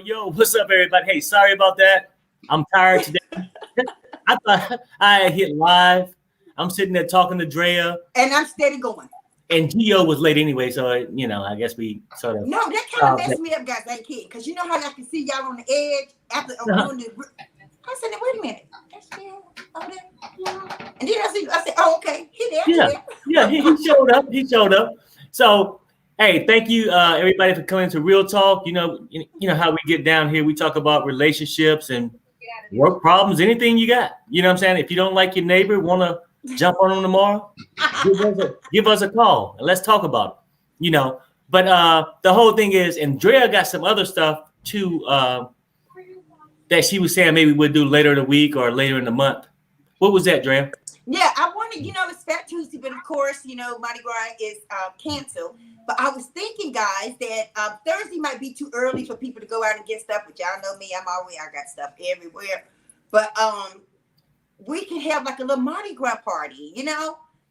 Yo, what's up, everybody? Hey, sorry about that. I'm tired today. I thought I had hit live. I'm sitting there talking to Drea. And I'm steady going. And Geo was late anyway, so, I guess we sort of... No, that kind of messed me up, guys. I ain't kidding. Because you know how I can see y'all on the edge after on the... I said, wait a minute. That's Geo over there. And then I said, oh, okay. He there. Yeah, he showed up. He showed up. So... Hey, thank you, everybody, for coming to Real Talk. You know how we get down here. We talk about relationships and work problems, anything you got. You know what I'm saying? If you don't like your neighbor, want to jump on them tomorrow, give us a call and let's talk about it. But the whole thing is, and Drea got some other stuff too that she was saying maybe we'll do later in the week or later in the month. What was that, Drea? Yeah, I wanted, it's Fat Tuesday, but of course, Mardi Gras is canceled. But I was thinking, guys, that Thursday might be too early for people to go out and get stuff. But y'all know me, I got stuff everywhere. But we can have like a little Mardi Gras party,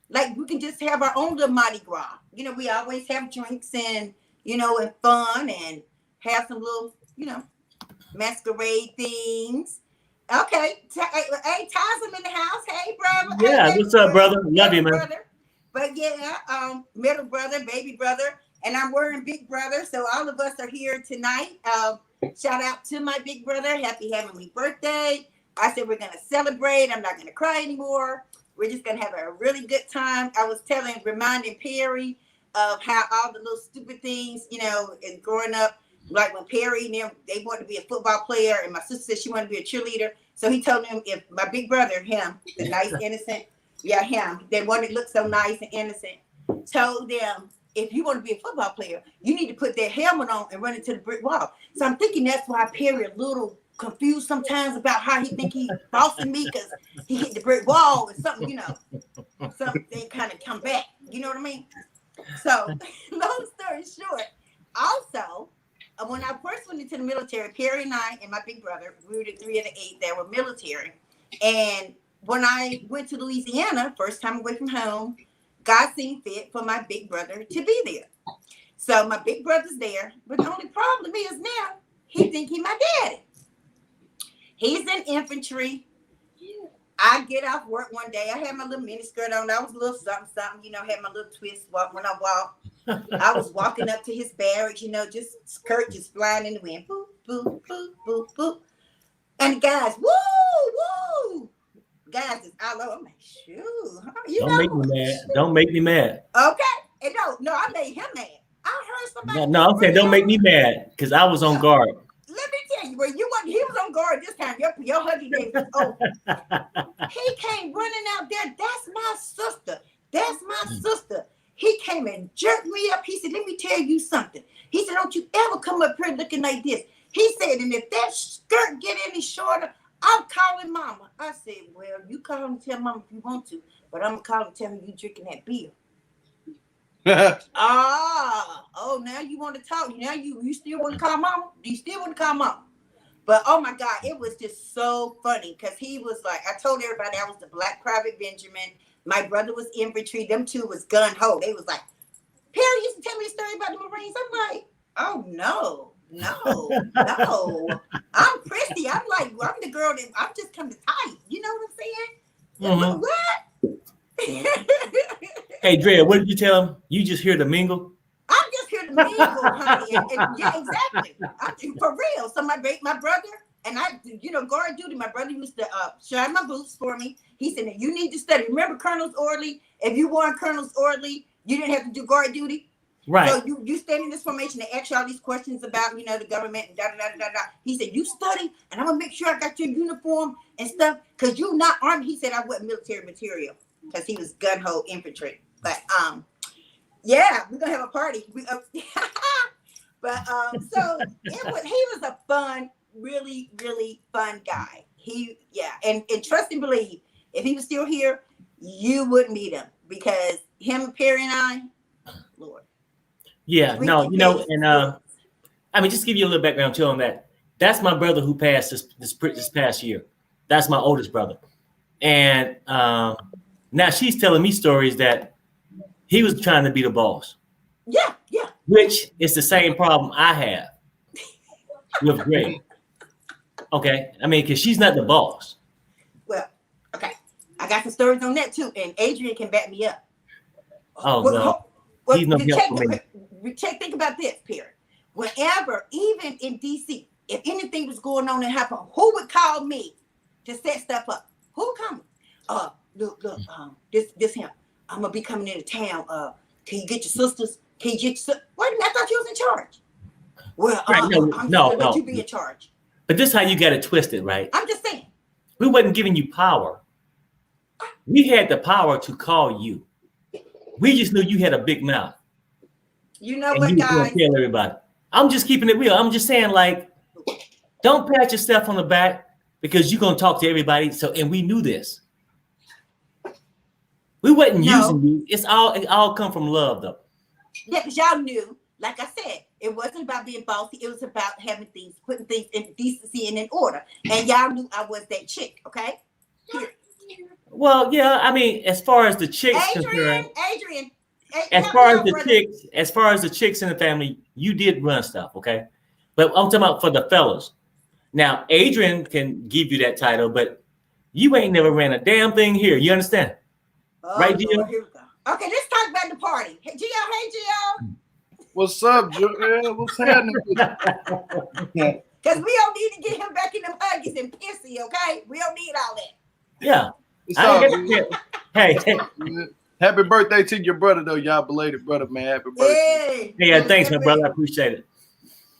like we can just have our own little Mardi Gras. We always have drinks and, and fun and have some little, masquerade things. Okay. Hey, Ty's in the house. Hey, brother. Yeah, hey, what's up, brother? Love you, man. Brother. But yeah, middle brother, baby brother, and I'm wearing big brother. So all of us are here tonight. Shout out to my big brother. Happy heavenly birthday. I said we're going to celebrate. I'm not going to cry anymore. We're just going to have a really good time. I was reminding Perry of how all the little stupid things, and growing up, like when Perry and them, they wanted to be a football player, and my sister said she wanted to be a cheerleader. So he told them if my big brother, him, the nice, innocent, yeah, him, the one that looks so nice and innocent, told them, if you want to be a football player, you need to put that helmet on and run into the brick wall. So I'm thinking that's why Perry a little confused sometimes about how he think he's bossing me because he hit the brick wall and something, something they kind of come back. You know what I mean? So long story short, also, when I first went into the military, Perry and I and my big brother, we were the 3 of the 8 that were military. And when I went to Louisiana, first time away from home, God seemed fit for my big brother to be there. So my big brother's there, but the only problem is now he think he my daddy. He's in infantry. I get off work one day. I had my little mini skirt on. I was a little something, had my little twist when I walked. I was walking up to his barracks, just skirt just flying in the wind. Boop, boop, boop, boop, boop. And the guys, woo. Guys is all over. I'm like, shoot. Don't make me mad. Okay. And no, I made him mad. I heard somebody. No, I'm saying don't make me mad because I was on guard. Let me tell you, well, he was on guard this time. Your huggy day was over. He came running out there. That's my sister. That's my sister. He came and jerked me up. He said, let me tell you something. He said, don't you ever come up here looking like this. He said, and if that skirt get any shorter, I'm calling mama. I said, well, you call and tell mama if you want to, but I'm going to call and tell her you drinking that beer. Now you want to talk. Now you still want to call mama? Do you still want to call mama? But oh my God, it was just so funny because he was like, I told everybody I was the Black Private Benjamin. My brother was infantry. Them two was gun ho. They was like, Perry used to tell me a story about the Marines. I'm like, oh no. I'm Christy. I'm like, I'm the girl that I'm just coming to tight. You know what I'm saying? What? Hey, Drea, what did you tell him? You just here to mingle? I'm just here to mingle, honey. And yeah, exactly. For real. So my brother and I, guard duty, my brother used to shine my boots for me. He said, you need to study. Remember Colonel's Orderly? If you wore Colonel's Orderly, you didn't have to do guard duty. Right. So you stand in this formation and ask you all these questions about, the government and da. He said, you study and I'm going to make sure I got your uniform and stuff because you're not armed. He said I wasn't military material because he was gun-ho infantry. But Yeah, we're gonna have a party. But so he was a fun, really, really fun guy. And trust and believe, if he was still here, you would meet him because him, Perry, and I, Lord. Yeah, no, and I mean, just give you a little background too on that. That's my brother who passed this past year. That's my oldest brother, and now she's telling me stories that he was trying to be the boss. Yeah. Which is the same problem I have with Greg. Okay, I mean, because she's not the boss. Well, okay, I got some stories on that too, and Adrian can back me up. Oh no, he's no help for me. Think about this, Perry. Whenever, even in DC, if anything was going on and happened, who would call me to set stuff up? Who would call me? Look, this him. I'm gonna be coming into town. Can you get your sisters? Can you get your wait a minute, I thought you was in charge. Well, I'm gonna let you be in charge. But this is how you got it twisted, right? I'm just saying. We wasn't giving you power. We had the power to call you. We just knew you had a big mouth. You know what, guys? Tell everybody. I'm just keeping it real. I'm just saying, like, don't pat yourself on the back because you're gonna talk to everybody. And we knew this. We wasn't using you. It all come from love, though. Yeah, because y'all knew, like I said, it wasn't about being bossy. It was about having things, putting things in decency and in order. And y'all knew I was that chick, okay? Here. Well, yeah, I mean, as far as the chicks concerned, as far as the chicks in the family, you did run stuff, okay? But I'm talking about for the fellas. Now, Adrian can give you that title, but you ain't never ran a damn thing here. You understand? Right, Geo? Here we go. Okay, let's talk about the party. Hey, Geo. What's up, Joel? What's happening? Because we don't need to get him back in them huggies and pissy, okay? We don't need all that. Yeah. Hey. Happy birthday to your brother, though. Y'all belated brother, man. Happy birthday. Yeah, thanks, my brother. I appreciate it.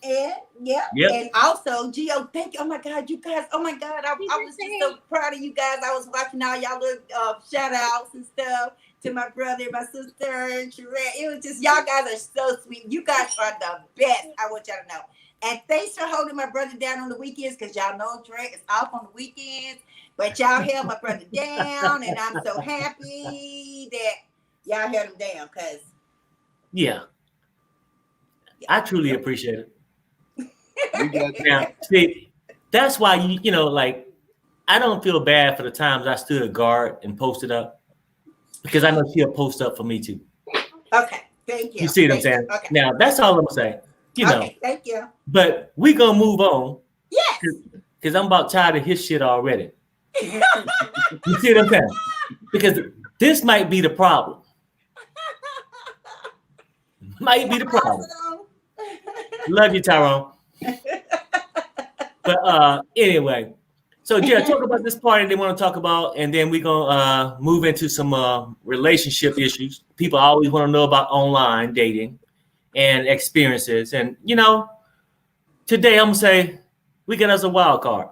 And also, Geo, thank you. Oh my God, you guys. Oh my God, I was just so proud of you guys. I was watching all y'all little shout outs and stuff to my brother, my sister, and Sherette. It was just, y'all guys are so sweet. You guys are the best. I want y'all to know. And thanks for holding my brother down on the weekends because y'all know Drea is off on the weekends. But y'all held my brother down, and I'm so happy that y'all held him down because. Yeah. I truly appreciate it. Now, see, that's why you know, like, I don't feel bad for the times I stood guard and posted up because I know she'll post up for me too. Okay, thank you. You see what I'm saying? Okay. Now, that's all I'm gonna say. You know. Okay, thank you. But we gonna move on. Yes. Because I'm about tired of his shit already. You see what I'm saying? Because this might be the problem. Might be the problem. Love you, Tyrone. But anyway, so yeah, talk about this party they want to talk about, and then we're gonna move into some relationship issues. People always want to know about online dating and experiences. And you know, today I'm gonna say we got us a wild card.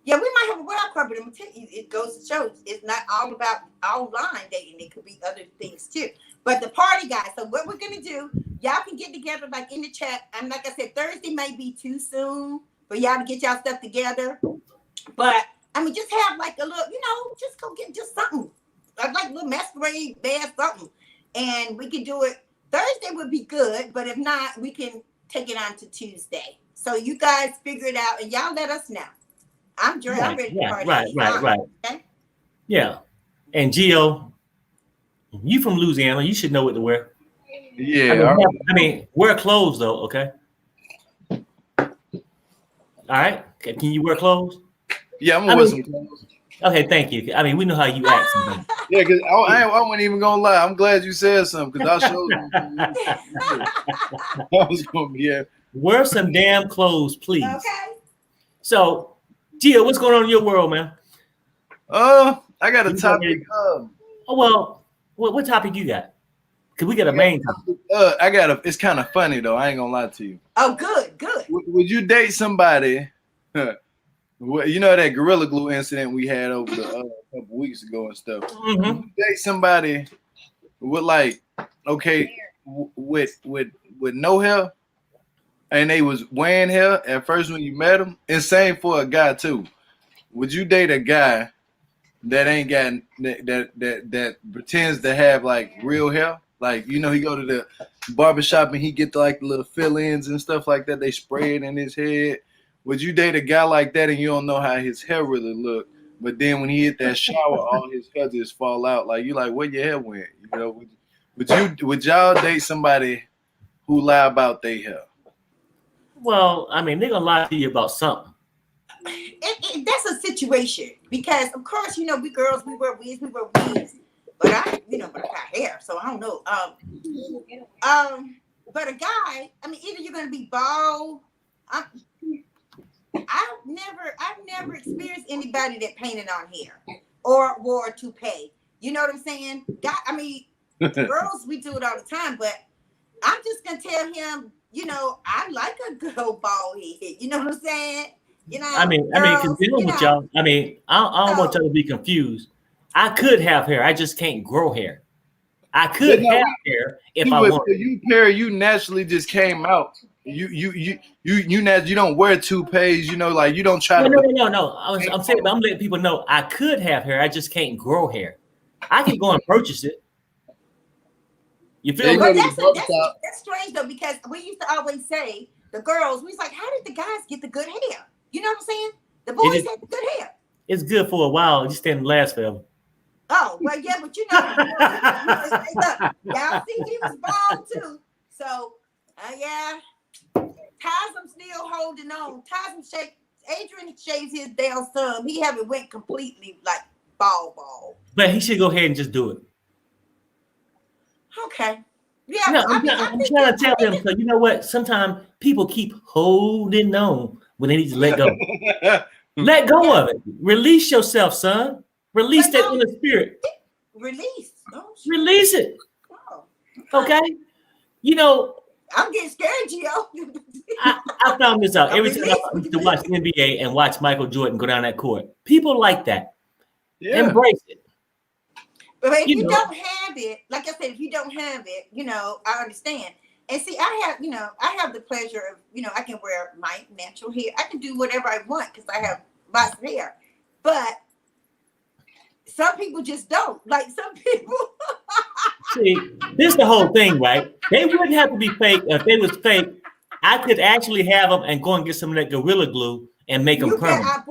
Yeah, we might have a wild card, but I'm telling you, it goes to show it's not all about online dating. It could be other things too. But the party, guys. So what we're gonna do, y'all can get together like in the chat. And like I said, Thursday might be too soon for y'all to get y'all stuff together. But I mean, just have like a little, you know, just go get just something like a little masquerade band, something, and we can do it. Thursday would be good, but if not, we can take it on to Tuesday. So you guys figure it out, and y'all let us know. I'm ready to party. Right. Okay? Yeah. And Geo, you from Louisiana, you should know what to wear. Yeah. I mean, wear clothes though, okay? All right. Can you wear clothes? Yeah, I'm gonna wear some clothes. Okay, thank you. I mean, we know how you act. Yeah, because I wasn't even gonna lie. I'm glad you said something because I showed you. I was gonna be here. Wear some damn clothes, please. Okay. So, Gio, what's going on in your world, man? I got a topic. What topic you got? Cause we got a main topic. It's kind of funny though. I ain't gonna lie to you. Oh, good. Would you date somebody? You know that Gorilla Glue incident we had over the couple weeks ago and stuff. Mm-hmm. Would you date somebody with like, okay, with no hair, and they was wearing hair at first when you met them, and same for a guy too. Would you date a guy that ain't got that pretends to have like real hair? Like, you know, he go to the barbershop and he get like the little fill-ins and stuff like that. They spray it in his head. Would you date a guy like that and you don't know how his hair really look? But then when he hit that shower, all his hair just fall out. Like, you like, where your hair went? You know, would y'all date somebody who lie about their hair? Well, I mean, they're gonna lie to you about something. That's a situation because, of course, you know, we girls, we wear wigs, but I got hair, so I don't know. But a guy, I mean, either you're gonna be bald. I've never experienced anybody that painted on hair or wore a toupee. You know what I'm saying? Girls, we do it all the time, but I'm just gonna tell him, you know, I like a good old bald head. You know what I'm saying? You know, because dealing with y'all, I don't want y'all to be confused. I could have hair, I just can't grow hair. I could have hair if I wanted. You, Perry, you naturally just came out. You don't wear toupees, you know, like you don't try to. No. I'm saying, but I'm letting people know I could have hair, I just can't grow hair. I can go and purchase it. You feel me? But that's strange though, because we used to always say the girls, we was like, how did the guys get the good hair? You know what I'm saying? The boys had the good hair. It's good for a while, it just didn't last forever. Oh, well, yeah, but you know, look, y'all see he was bald too. So, yeah, Tasm still holding on. Adrian shaves his damn son. He haven't went completely like bald. But he should go ahead and just do it. Okay. Yeah, no, I'm trying to tell them, so you know what? Sometimes people keep holding on when they need to let go. Let go of it. Release yourself, son. Release that inner spirit. Release. Oh, release it. Oh, okay. You know, I'm getting scared, Geo. I found this out. Every time I used to watch NBA and watch Michael Jordan go down that court, people like that. Yeah. Embrace it. But if you don't have it, like I said, if you don't have it, you know, I understand. And see, I have the pleasure of, you know, I can wear my natural hair. I can do whatever I want because I have lots of hair. But some people just don't. Like some people. See, this is the whole thing, right? They wouldn't have to be fake. If they was fake, I could actually have them and go and get some of that Gorilla Glue and make them permanent. I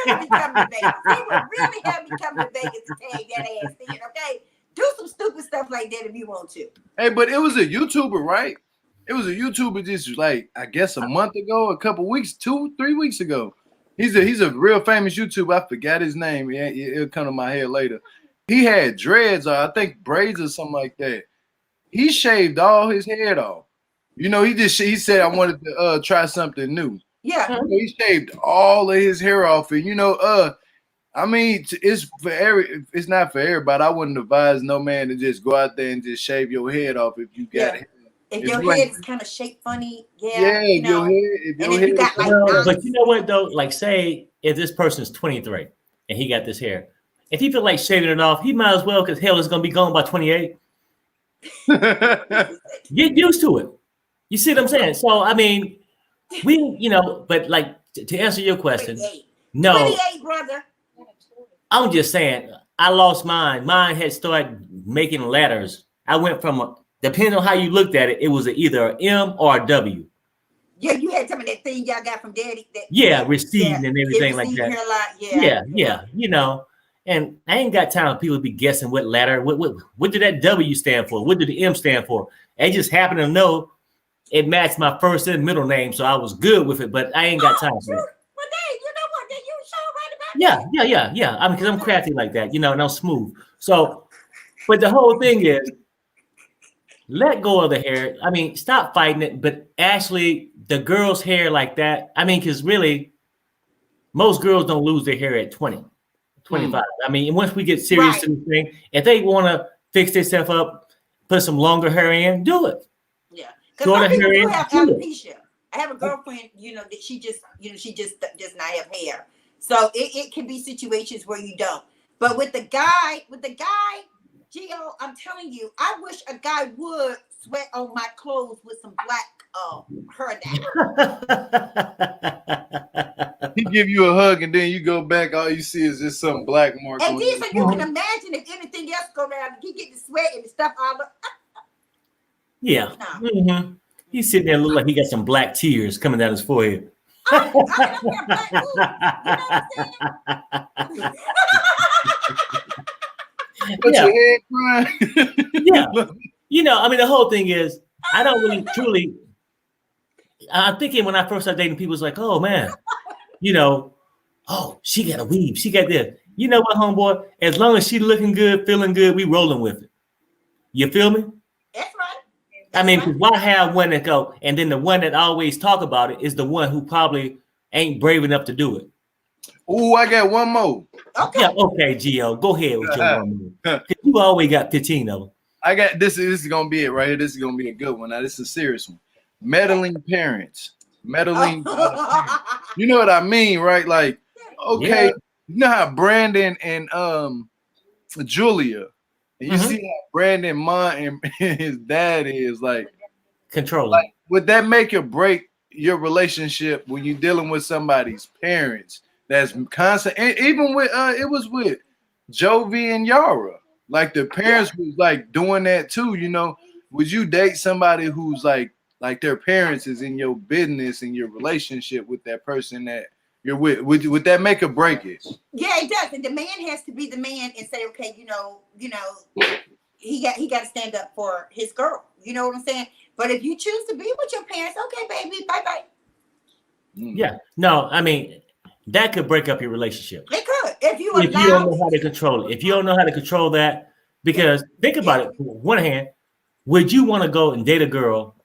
really be coming to Vegas. He would really have me come to Vegas to tag that ass in, okay? Do some stupid stuff like that if you want to. Hey, but it was a YouTuber, right? It was a YouTuber just like, I guess a month ago, a couple weeks, 2-3 weeks ago. He's a real famous YouTuber. I forgot his name. It'll come to my head later. He had dreads, or I think braids or something like that. He shaved all his head off. You know, he said I wanted to try something new. Yeah. So he shaved all of his hair off, and you know, I mean, it's not for everybody. I wouldn't advise no man to just go out there and just shave your head off if you got it. If your head is kind of shaped funny, you know, if your head got like but you know what though? Like, say if this person is 23 and he got this hair, if he feel like shaving it off, he might as well, because hell is gonna be gone by 28. Get used to it. You see what I'm saying? So I mean, but like to answer your question, 28. no, 28, brother. I'm just saying, I lost mine. Mine had started making letters. I went from depending on how you looked at it, it was either an M or a W. Yeah, you had some of that thing y'all got from Daddy. Receding and everything like that. Yeah, you know. And I ain't got time for people to be guessing what letter, what did that W stand for? What did the M stand for? I just happen to know it matched my first and middle name, so I was good with it, but I ain't got time for it. Well, Dave, you know what? You sure right about that? Yeah. I mean, because I'm crafty like that, you know, and I'm smooth. So, but the whole thing is, let go of the hair. I mean, stop fighting it, but actually, the girl's hair like that, I mean, because really, most girls don't lose their hair at 20. 25. I mean, once we get serious to the thing, if they want to fix themselves up, put some longer hair in, do it. Yeah. Shorter hair in. Have alopecia. I have a girlfriend, you know, that she just does not have hair. So it can be situations where you don't. But with the guy, Geo, I'm telling you, I wish a guy would sweat on my clothes with some black hair down. He give you a hug and then you go back. All you see is just some black mark And on then you. so you can imagine if anything else go around, he get the sweat and the stuff all up. Yeah. No. Mm-hmm. He's sitting there, look like he got some black tears coming down his forehead. I'm black too. You know what I'm saying? Put Yeah. your head crying. Yeah. I mean, the whole thing is, I don't really truly. I'm thinking when I first started dating, people was like, "Oh man, oh, she got a weave, she got this." You know what, homeboy? As long as she looking good, feeling good, we rolling with it. You feel me? That's right. I mean, why have one that go, and then the one that always talk about it is the one who probably ain't brave enough to do it. Ooh, I got one more. Okay. Yeah, okay, Gio, go ahead with your one more. You always got 15 of them. I got this. This is gonna be it right here. This is gonna be a good one. Now, this is a serious one. Meddling parents. Meddling. You know what I mean, right? Like, okay, you know how Brandon and Julia, and you see how Brandon mom and his dad is like controlling. Like, would that make or break your relationship when you're dealing with somebody's parents? That's constant. And even with it was with Jovi and Yara. Like the parents was like doing that too. Would you date somebody who's like their parents is in your business and your relationship with that person that you're with? Would that make or break it? Yeah, it does. And the man has to be the man and say, okay, he got to stand up for his girl. You know what I'm saying? But if you choose to be with your parents, okay, baby, bye-bye. Yeah. No, I mean, that could break up your relationship. It could. If you don't know how to control it. If you don't know how to control that, because think about it. On one hand, would you want to go and date a girl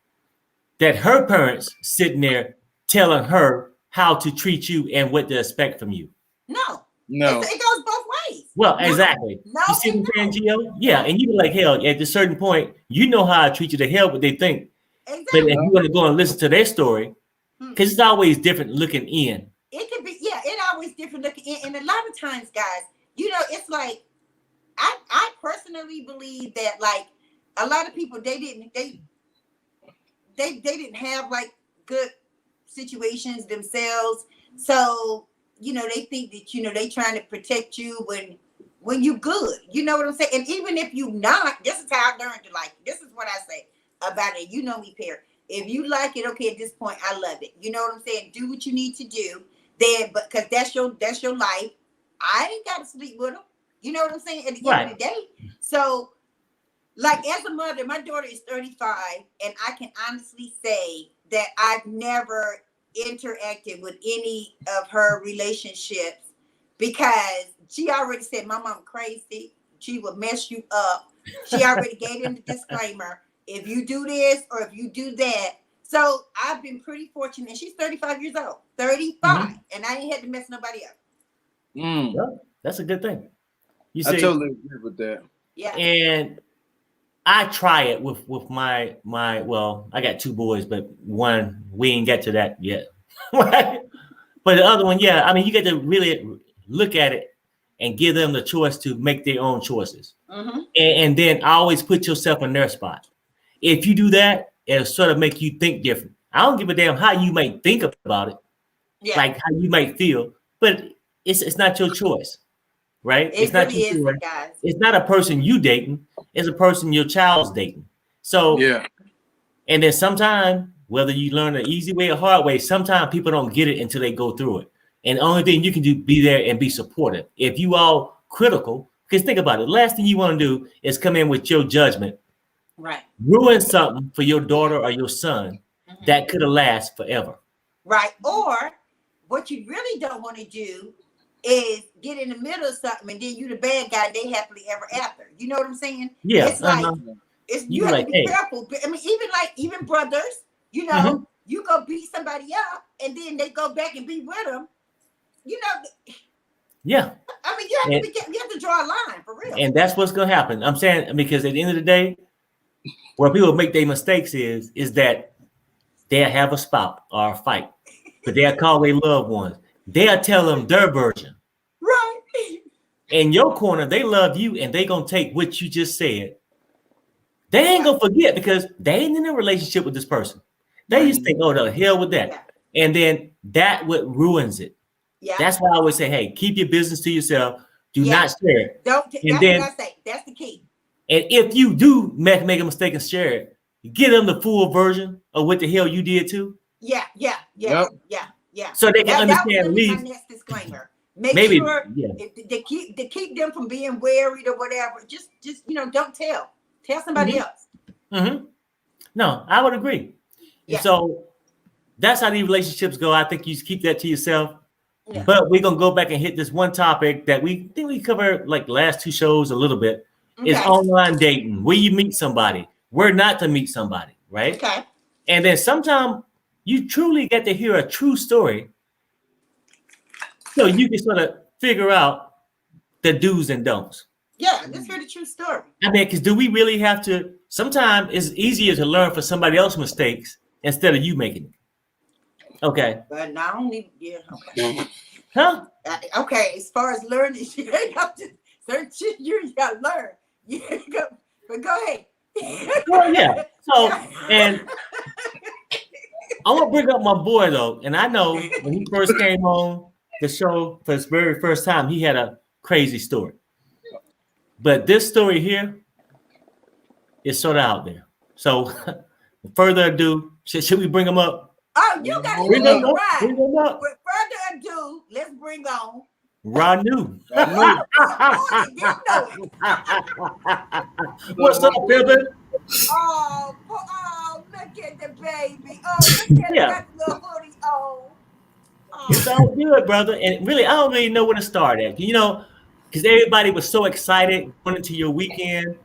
that her parents sitting there telling her how to treat you and what to expect from you? No. No. It goes both ways. Well, exactly. No, you see what I'm saying, Gio? Yeah, and you be like, hell, at a certain point, you know how I treat you to hell what they think. Exactly. But if you want to go and listen to their story, because it's always different looking in. It could be, it always different looking in. And a lot of times, guys, it's like, I personally believe that like a lot of people, they didn't have like good situations themselves. So, they think that, they trying to protect you when you good, you know what I'm saying? And even if you not, this is how I learned to like, this is what I say about it. You know me, Perry. If you like it, okay, at this point, I love it. You know what I'm saying? Do what you need to do then, but because that's your life. I ain't got to sleep with them. You know what I'm saying? At the end of the day. So, like as a mother, my daughter is 35, and I can honestly say that I've never interacted with any of her relationships because she already said, my mom crazy. She will mess you up. She already gave him the disclaimer. If you do this or if you do that. So I've been pretty fortunate. And she's 35 years old. 35. And I ain't had to mess nobody up. Well, that's a good thing. You I see, totally agree with that. Yeah. And I try it with my well, I got two boys, but one, we ain't get to that yet. Right? But the other one, I mean, you get to really look at it and give them the choice to make their own choices. And then always put yourself in their spot. If you do that, it'll sort of make you think different. I don't give a damn how you might think about it, like how you might feel, but it's not your choice, right? It's not your choice. Guys. It's not a person you dating. It's a person your child's dating. So and then sometimes, whether you learn the easy way or hard way, sometimes people don't get it until they go through it. And the only thing you can do, be there and be supportive. If you all critical, because think about it, the last thing you want to do is come in with your judgment. Right. Ruin something for your daughter or your son that could have lasted forever. Right. Or what you really don't want to do is get in the middle of something and then you the bad guy, they happily ever after. You know what I'm saying? Yeah. It's like you have to be careful. I mean, even brothers, you go beat somebody up and then they go back and be with them. Yeah. I mean, you have to draw a line for real. And that's what's gonna happen. I'm saying, because at the end of the day, where people make their mistakes is that they'll have a spout or a fight, but they'll call their loved ones. They'll tell them their version. Right. in your corner, they love you and they gonna take what you just said. They ain't gonna forget because they ain't in a relationship with this person. They just think, oh, the hell with that. And then that what ruins it. Yeah. That's why I always say, hey, keep your business to yourself. Do not share it. That's what I say. That's the key. And if you do make a mistake and share it, give them the full version of what the hell you did too. Yeah. So they can understand. That was my next disclaimer. Make sure to keep them from being worried or whatever. Just don't tell. Tell somebody else. Mm-hmm. No, I would agree. Yeah. So that's how these relationships go. I think you keep that to yourself. Yeah. But we're gonna go back and hit this one topic that we think we covered like last 2 shows a little bit. Okay. Is online dating, where you meet somebody, where not to meet somebody, right? Okay. And then sometimes you truly get to hear a true story, so you can sort of figure out the do's and don'ts. Yeah, let's hear the true story. I mean, because do we really have to? Sometimes it's easier to learn from somebody else's mistakes instead of you making it. Okay. But not only, okay. Huh? Okay, as far as learning, you ain't got to certain shit you got to learn. But go ahead. Well, yeah. So, and I want to bring up my boy though, and I know when he first came on the show for his very first time, he had a crazy story. But this story here is sort of out there. So, further ado, should we bring him up? Oh, you got to bring him up. With further ado, let's bring on Ranu. What's up, Pippin? Oh, look at the baby. Oh, look at that little hoodie. Oh. It's all good, brother. And really, I don't really know where to start at. You know, because everybody was so excited going into your weekend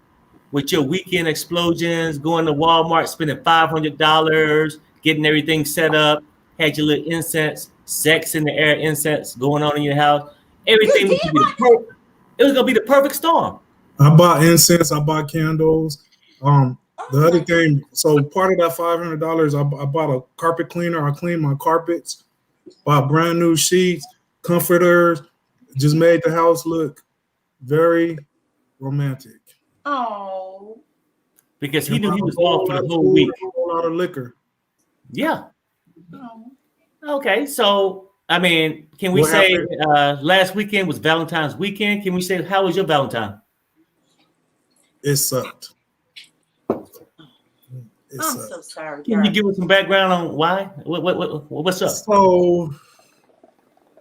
with your weekend explosions, going to Walmart, spending $500, getting everything set up, had your little incense, sex in the air incense going on in your house. Everything was gonna be the perfect storm. I bought incense, I bought candles. The other thing, so part of that $500, I bought a carpet cleaner. I cleaned my carpets, bought brand new sheets, comforters, just made the house look very romantic. Oh. Because he knew he was off for the whole week. A whole lot of liquor. Yeah. Oh. Okay, so I mean, can we say last weekend was Valentine's weekend? Can we say how was your Valentine? It sucked. I'm so sorry. Can you give us some background on why? What's up? So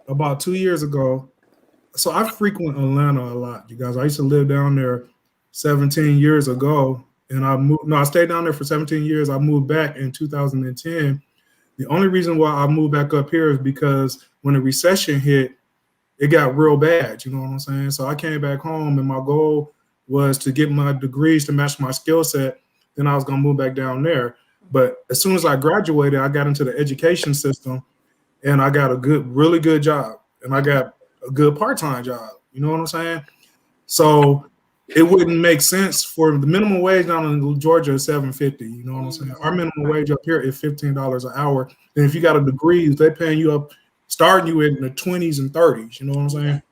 about 2 years ago, so I frequent Atlanta a lot, you guys. I used to live down there 17 years ago, and I stayed down there for 17 years. I moved back in 2010. The only reason why I moved back up here is because when the recession hit, it got real bad. You know what I'm saying? So I came back home, and my goal was to get my degrees to match my skill set. Then I was going to move back down there. But as soon as I graduated, I got into the education system, and I got a really good job, and I got a good part-time job. You know what I'm saying? So it wouldn't make sense for the minimum wage down in Georgia is $7.50. You know what I'm saying? Our minimum wage up here is $15 an hour. And if you got a degree, they're paying you up, starting you in the 20s and 30s. You know what I'm saying?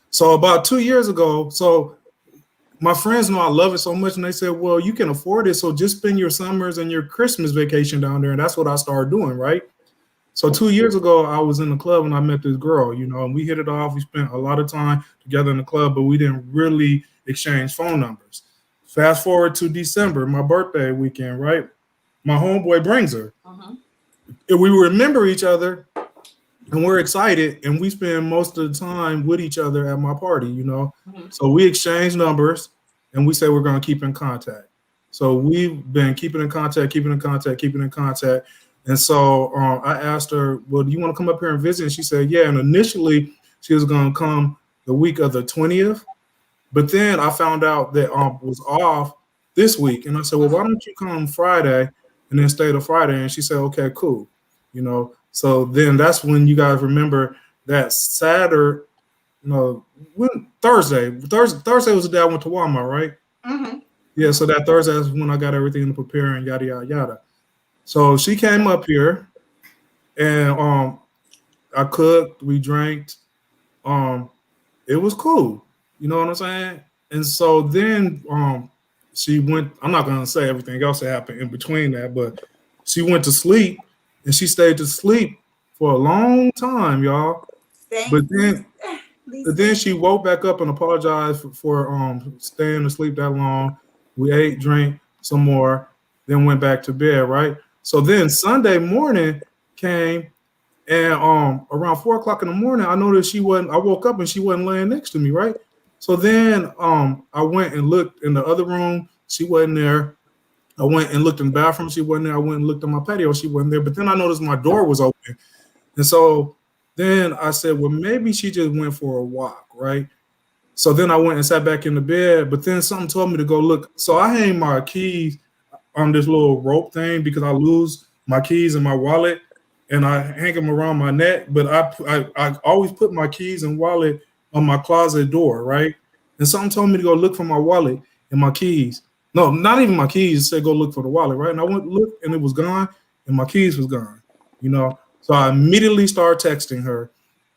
So about 2 years ago, so my friends know I love it so much, and they said, well, you can afford it, so just spend your summers and your Christmas vacation down there. And that's what I started doing, right? So 2 years ago, I was in the club and I met this girl, you know, and we hit it off. We spent a lot of time together in the club, but we didn't really exchange phone numbers. Fast forward to December, my birthday weekend, right? My homeboy brings her. And we remember each other, and we're excited, and we spend most of the time with each other at my party, you know? So we exchange numbers, and we say we're going to keep in contact. So we've been keeping in contact. And so I asked her, well, do you want to come up here and visit? And she said, yeah. And initially, she was going to come the week of the 20th. But then I found out that was off this week. And I said, well, why don't you come Friday and then stay till Friday? And she said, okay, cool. You know, so then that's when you guys remember that Saturday, Thursday was the day I went to Walmart, right? Yeah, so that Thursday is when I got everything to prepare and yada, yada, yada. So she came up here, and I cooked, we drank, and it was cool. You know what I'm saying? And so then she went, I'm not gonna say everything else that happened in between that, but she went to sleep and she stayed to sleep for a long time, y'all. But then she woke back up and apologized for staying asleep that long. We ate, drank some more, then went back to bed, right? So then Sunday morning came, and around 4 o'clock in the morning, I noticed she wasn't. I woke up and she wasn't laying next to me, right? So then I went and looked in the other room. She wasn't there. I went and looked in the bathroom. She wasn't there. I went and looked on my patio. She wasn't there. But then I noticed my door was open, and so then I said, well, maybe she just went for a walk, right? So then I went and sat back in the bed. But then something told me to go look. So I hang my keys on this little rope thing because I lose my keys in my wallet, and I hang them around my neck. But I always put my keys and wallet on my closet door, right? And something told me to go look for my wallet and my keys. No, not even my keys. It said go look for the wallet, right? And I went look, and it was gone, and my keys was gone. You know, so I immediately started texting her,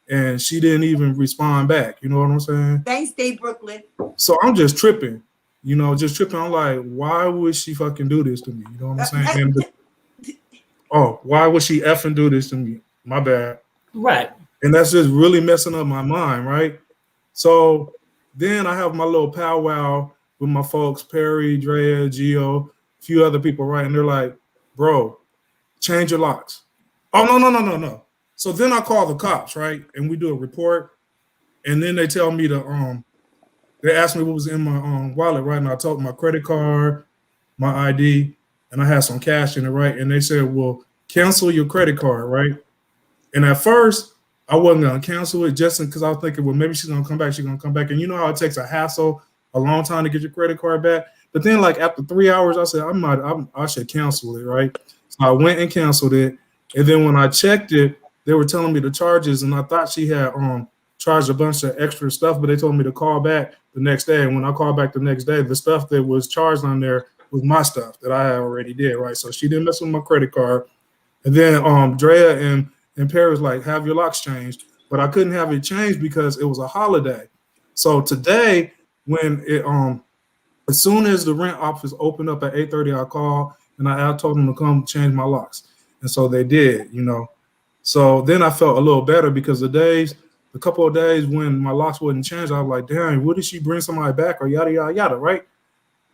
and she didn't even respond back. You know what I'm saying? Thanks, Dave Brooklyn. So I'm just tripping. You know, just tripping. I'm like, why would she fucking do this to me? You know what I'm saying? Oh, why would she effing do this to me? My bad. Right. And that's just really messing up my mind, right? So then I have my little powwow with my folks, Perry, Drea, Geo, a few other people, right? And they're like, bro, change your locks. Oh, no. So then I call the cops, right? And we do a report. And then they tell me to, they asked me what was in my wallet, right? And I told them my credit card, my ID, and I had some cash in it, right? And they said, well, cancel your credit card, right? And at first, I wasn't going to cancel it just because I was thinking, well, maybe she's going to come back. She's going to come back. And you know how it takes a hassle, a long time to get your credit card back. But then, like, after 3 hours, I said, I should cancel it, right? So I went and canceled it. And then when I checked it, they were telling me the charges. And I thought she had charged a bunch of extra stuff, but they told me to call back the next day. And when I called back the next day, the stuff that was charged on there was my stuff that I already did, right? So she didn't mess with my credit card. And then Drea and Perry was like, have your locks changed. But I couldn't have it changed because it was a holiday. So today, when it as soon as the rent office opened up at 8:30, I called and I told them to come change my locks. And so they did, you know. So then I felt a little better because the couple of days when my locks wasn't changed, I was like, damn, what did she bring somebody back or yada, yada, yada, right?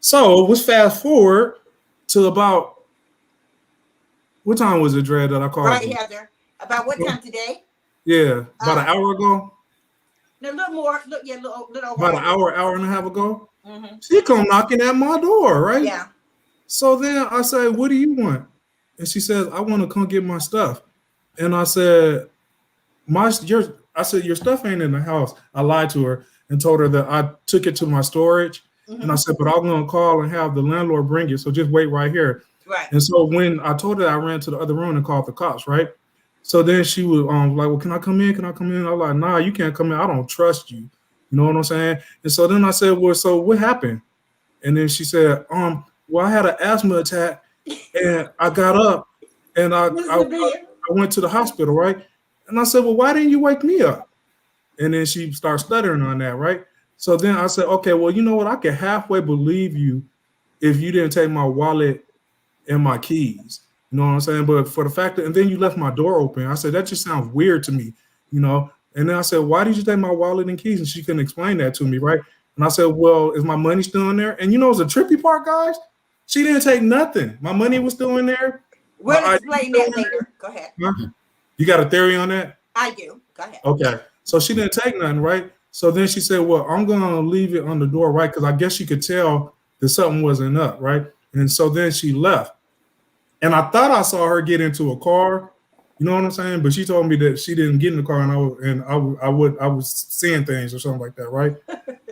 So let's fast forward to about, what time was it, Dre, that I called Right, you? Heather. About what time today? Yeah, about an hour ago. A little more. Look, yeah, little over. About an hour and a half ago. Mm-hmm. She come knocking at my door, right? Yeah. So then I say, what do you want? And she says, I want to come get my stuff. And I said, your stuff ain't in the house. I lied to her and told her that I took it to my storage. Mm-hmm. And I said, but I'm going to call and have the landlord bring it. So just wait right here. Right. And so when I told her, I ran to the other room and called the cops, right? So then she was like, well, can I come in? Can I come in? I was like, nah, you can't come in. I don't trust you. You know what I'm saying? And so then I said, well, so what happened? And then she said, well, I had an asthma attack and I got up and I went to the hospital, right? And I said, well, why didn't you wake me up? And then she started stuttering on that, right? So then I said, okay, well, you know what? I can halfway believe you if you didn't take my wallet and my keys. You know what I'm saying? But for the fact that, and then you left my door open, I said, that just sounds weird to me, you know? And then I said, why did you take my wallet and keys? And she couldn't explain that to me, right? And I said, well, is my money still in there? And you know, it's a trippy part, guys. She didn't take nothing. My money was still in there. We'll explain that later. Go ahead. You got a theory on that? I do. Go ahead. Okay. So she didn't take nothing, right? So then she said, well, I'm going to leave it on the door, right? Because I guess she could tell that something wasn't up, right? And so then she left. And I thought I saw her get into a car. You know what I'm saying? But she told me that she didn't get in the car, and I was seeing things or something like that, right?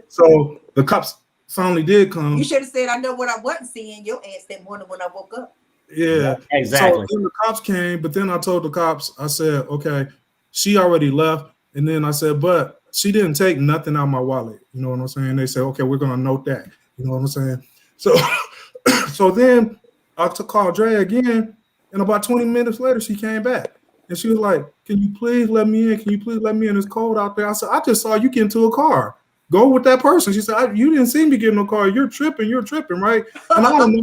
So the cops finally did come. You should have said, I know what I wasn't seeing your ass that morning when I woke up. Yeah, exactly. So then the cops came, but then I told the cops, I said, okay, she already left. And then I said, but she didn't take nothing out of my wallet. You know what I'm saying? They said, okay, we're going to note that. You know what I'm saying? So, so then I called Drea again, and about 20 minutes later, she came back. And she was like, "Can you please let me in? Can you please let me in? It's cold out there." I said, "I just saw you get into a car. Go with that person." She said, "You didn't see me get in a car. You're tripping, right?" And I don't know.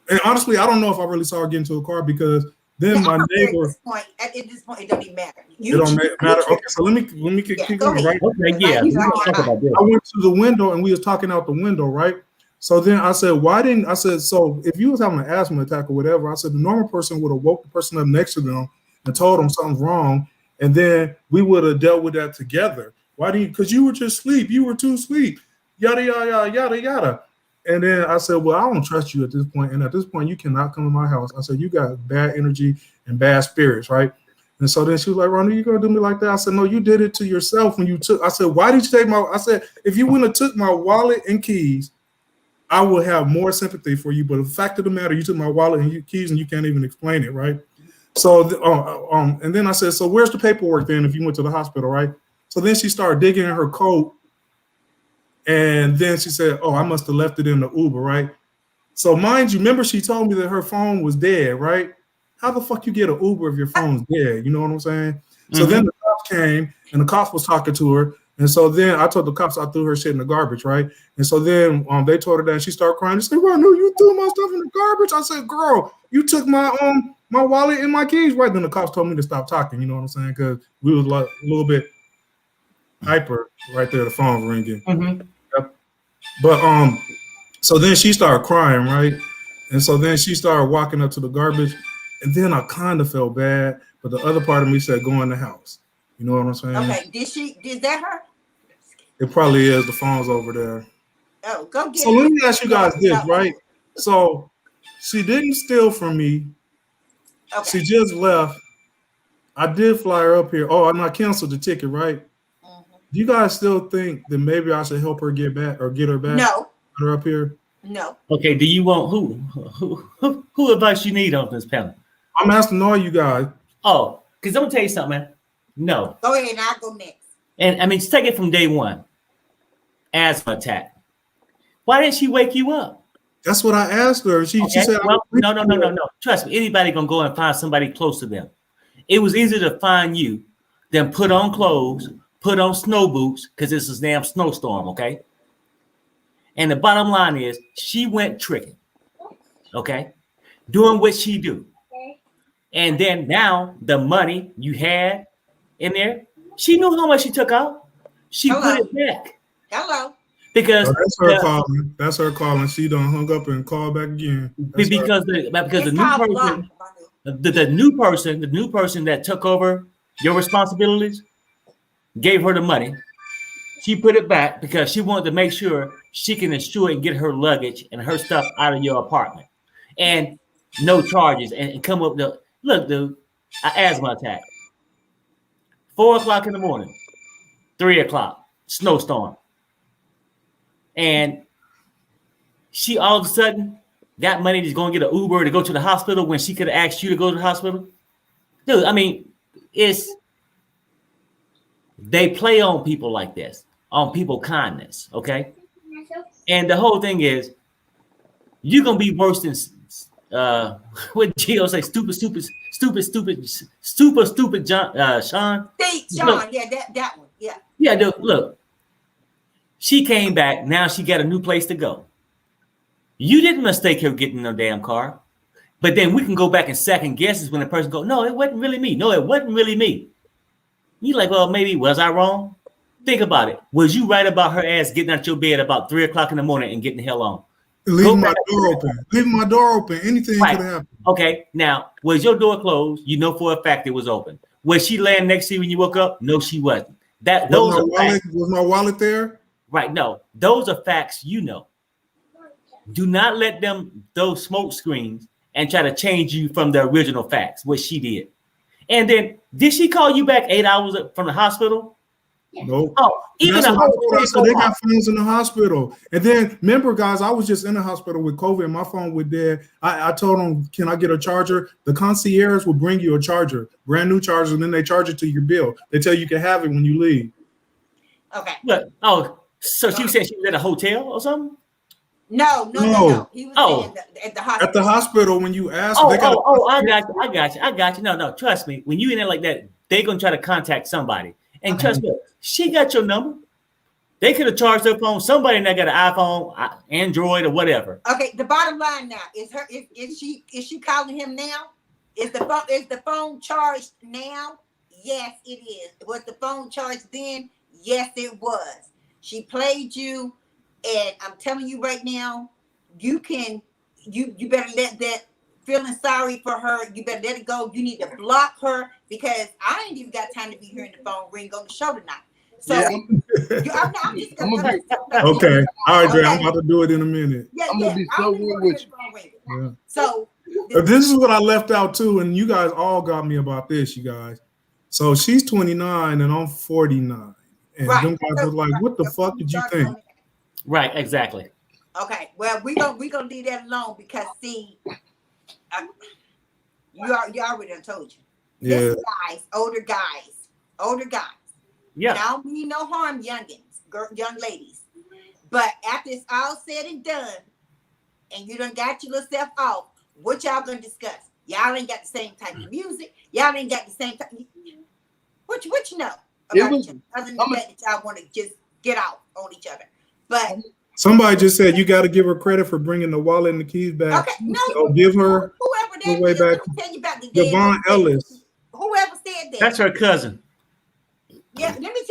And honestly, I don't know if I really saw her get into a car because then my neighbor. At this point, it don't even matter. It don't matter. Okay, so let me keep going, right? Okay, yeah. We talk about this. I went to the window and we was talking out the window, right? So then I said, so if you was having an asthma attack or whatever, I said the normal person would have woke the person up next to them and told them something's wrong, and then we would have dealt with that together. Why do you? Because you were just asleep. You were too asleep. Yada yada yada yada. And then I said, well, I don't trust you at this point. And at this point, you cannot come to my house. I said, you got bad energy and bad spirits, right? And so then she was like, Ronnie, you gonna do me like that? I said, no, you did it to yourself when you took. I said, why did you take my? I said, if you wouldn't have took my wallet and keys, I would have more sympathy for you. But the fact of the matter, you took my wallet and your keys and you can't even explain it, right? So, and then I said, so where's the paperwork then if you went to the hospital, right? So then she started digging in her coat. And then she said, oh, I must have left it in the Uber, right? So mind you, remember she told me that her phone was dead, right? How the fuck you get an Uber if your phone's dead? You know what I'm saying? Mm-hmm. So then the cops came and the cops was talking to her. And so then I told the cops I threw her shit in the garbage, right? And so then they told her that and she started crying. They said, well, no, you threw my stuff in the garbage. I said, girl, you took my wallet and my keys, right? Then the cops told me to stop talking, you know what I'm saying? Because we was like a little bit hyper right there, the phone ringing. Mm-hmm. Yep. But so then she started crying, right? And so then she started walking up to the garbage. And then I kind of felt bad, but the other part of me said, go in the house. You know what I'm saying? Okay, did that her? It probably is. The phone's over there. Oh, go get it. So let me ask you guys this, right? So she didn't steal from me. Okay. She just left. I did fly her up here. Oh, and I canceled the ticket, right? Mm-hmm. Do you guys still think that maybe I should help her get back or get her back? No. Get her up here? No. Okay, do you want who advice you need on this panel? I'm asking all you guys. Oh, because I'm gonna tell you something, man. No. Go ahead, and I'll go next. And I mean, just take it from day one. Asthma attack. Why didn't she wake you up? That's what I asked her. She said, well, no. Trust me, anybody gonna go and find somebody close to them. It was easier to find you than put on clothes, put on snow boots, because it's a damn snowstorm, okay? And the bottom line is she went tricking, okay? Doing what she do. And then now the money you had in there, she knew how much she took out. She put it back. Hello. Because that's her calling. That's her calling. She done hung up and called back again. That's because the new person that took over your responsibilities gave her the money. She put it back because she wanted to make sure she can insure and get her luggage and her stuff out of your apartment. And no charges and come up with look, dude, an asthma attack. 4 o'clock in the morning, 3 o'clock, snowstorm. And she all of a sudden got money to go and get an Uber to go to the hospital when she could have asked you to go to the hospital. Dude, I mean, they play on people like this, on people kindness, okay? And the whole thing is, you're going to be worse than what Geo say, stupid John, Sean. Hey, Sean, look, yeah, that one, yeah. Yeah, dude, look. She came back. Now she got a new place to go. You didn't mistake her getting in no damn car. But then we can go back and second guesses when the person goes, no, it wasn't really me. No, it wasn't really me. You like, well, maybe was I wrong? Think about it. Was you right about her ass getting out your bed about 3 o'clock in the morning and getting the hell on? Leaving my door open. Leaving my door open. Anything could happen. Okay. Now, was your door closed? You know for a fact it was open. Was she laying next to you when you woke up? No, she wasn't. Was my wallet there? Right. No, those are facts. You know. Do not let those smoke screens and try to change you from the original facts. What she did. And then did she call you back 8 hours from the hospital? Nope. Oh, even the hospital. So they got phones in the hospital. And then remember, guys, I was just in the hospital with COVID and my phone was dead. I told them, can I get a charger? The concierge will bring you a charger, brand new charger, and then they charge it to your bill. They tell you can have it when you leave. Okay. But so she said she was at a hotel or something? No. He was at the hospital. At the hospital, when you ask, I got you. No, trust me. When you in there like that, they gonna try to contact somebody. And trust me, she got your number. They could have charged her phone. Somebody that got an iPhone, Android, or whatever. Okay, the bottom line now is she calling him now? Is the phone charged now? Yes, it is. Was the phone charged then? Yes, it was. She played you, and I'm telling you right now, you better let that feeling sorry for her. You better let it go. You need to block her because I ain't even got time to be hearing the phone ring on the show tonight. So I'm just gonna okay. All right, Drea, I'm about to do it in a minute. I'm gonna be so real with you. Yeah. So this is what I left out too, and you guys all got me about this, you guys. So she's 29 and I'm 49. And them guys was like, what the fuck did you think? Right, exactly. Okay, well, we gonna leave that alone because see, you already done told you. Yeah. This guys, older guys. Yeah. Now mean no harm, young ladies. But after it's all said and done, and you done got your little self off, what y'all gonna discuss? Y'all ain't got the same type of music. Y'all ain't got the same type. What you know about each other, other than the fact that y'all want to just get out on each other. But somebody just said you got to give her credit for bringing the wallet and the keys back. Okay, no, so give her whoever that way is, back. let me tell you about the Devon Ellis. Whoever said that. That's her cousin. Yeah, let me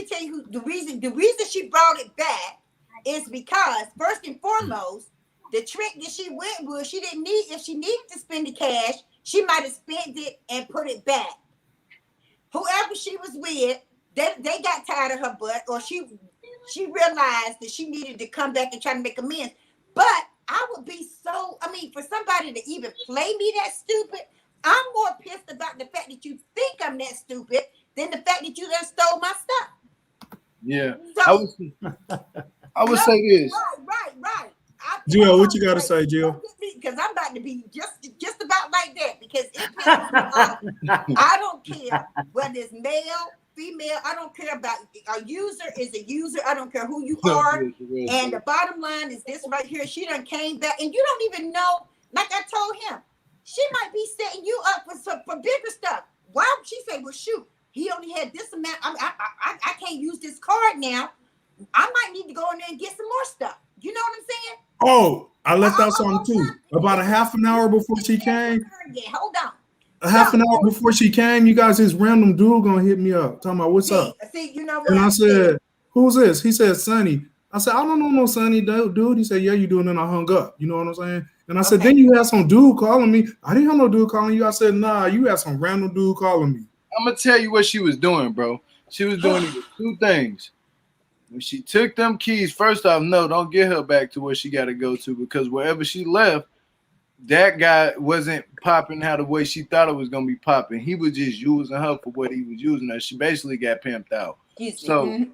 tell you the reason she brought it back is because first and foremost, the trick that she went with, she didn't need, if she needed to spend the cash, she might have spent it and put it back. Whoever she was with, they got tired of her butt, or she realized that she needed to come back and try to make amends. But I would be for somebody to even play me that stupid, I'm more pissed about the fact that you think I'm that stupid than the fact that you done stole my stuff. Yeah. So, I would say this. Right. Gio, what you got to say, Gio? Because I'm about to be just about like that. Because it pisses me off. I don't care whether it's male, female. I don't care about a user is a user. I don't care who you are. And the bottom line is this right here. She done came back, and you don't even know. Like I told him, she might be setting you up for bigger stuff. Why would she say, "Well, shoot, he only had this amount. I can't use this card now. I might need to go in there and get some more stuff." You know what I'm saying? Oh, I left out something too. About a half an hour before she came. Yeah, hold on. A half an hour before she came, you guys, this random dude gonna hit me up, talking about what's up. See, you know what? And I said, "Who's this?" He said, "Sonny." I said, "I don't know no Sonny dude." He said, "Yeah, you do." And then I hung up. You know what I'm saying? And I said, "Then you had some dude calling me." I didn't have no dude calling you. I said, "Nah, you had some random dude calling me." I'm gonna tell you what she was doing, bro. She was doing two things. When she took them keys, first off, no, don't get her back to where she got to go to, because wherever she left, that guy wasn't popping how the way she thought it was gonna be popping. He was just using her for what he was using her. She basically got pimped out. So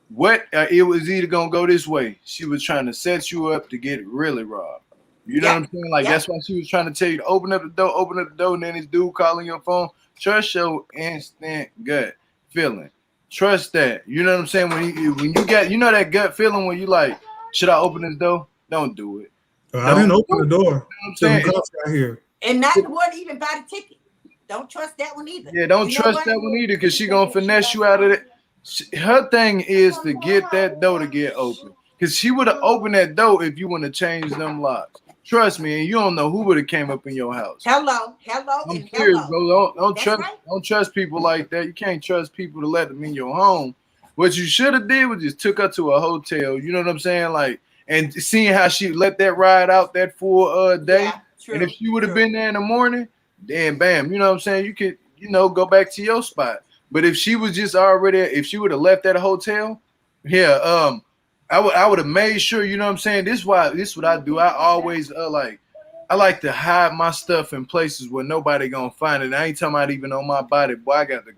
what it was either gonna go this way. She was trying to set you up to get really robbed. You know what I'm saying? Like that's why she was trying to tell you to open up the door, and then this dude calling your phone. Trust your instant gut feeling. Trust that. You know what I'm saying? When you get, that gut feeling when you like, should I open this door? Don't do it. I didn't open the door. You know what I'm saying? Right here. And not the one even buy the ticket. Don't trust that one either. Yeah, don't trust that one either, because she gonna finesse you out of it. Her thing is to get that door to get open, because she would have opened that door if you want to change them locks. Trust me, and you don't know who would have came up in your house. Hello, I'm serious, bro. Don't trust people like that. You can't trust people to let them in your home. What you should have did was just took her to a hotel. You know what I'm saying? Like, and seeing how she let that ride out that full day. Yeah, true, and if she would have been there in the morning, then bam, you know what I'm saying? You could, go back to your spot. But if she was just already, if she would have left that hotel, I would have made sure, you know what I'm saying? This is what I do. I always I like to hide my stuff in places where nobody gonna find it. I ain't talking about even on my body, boy. I got the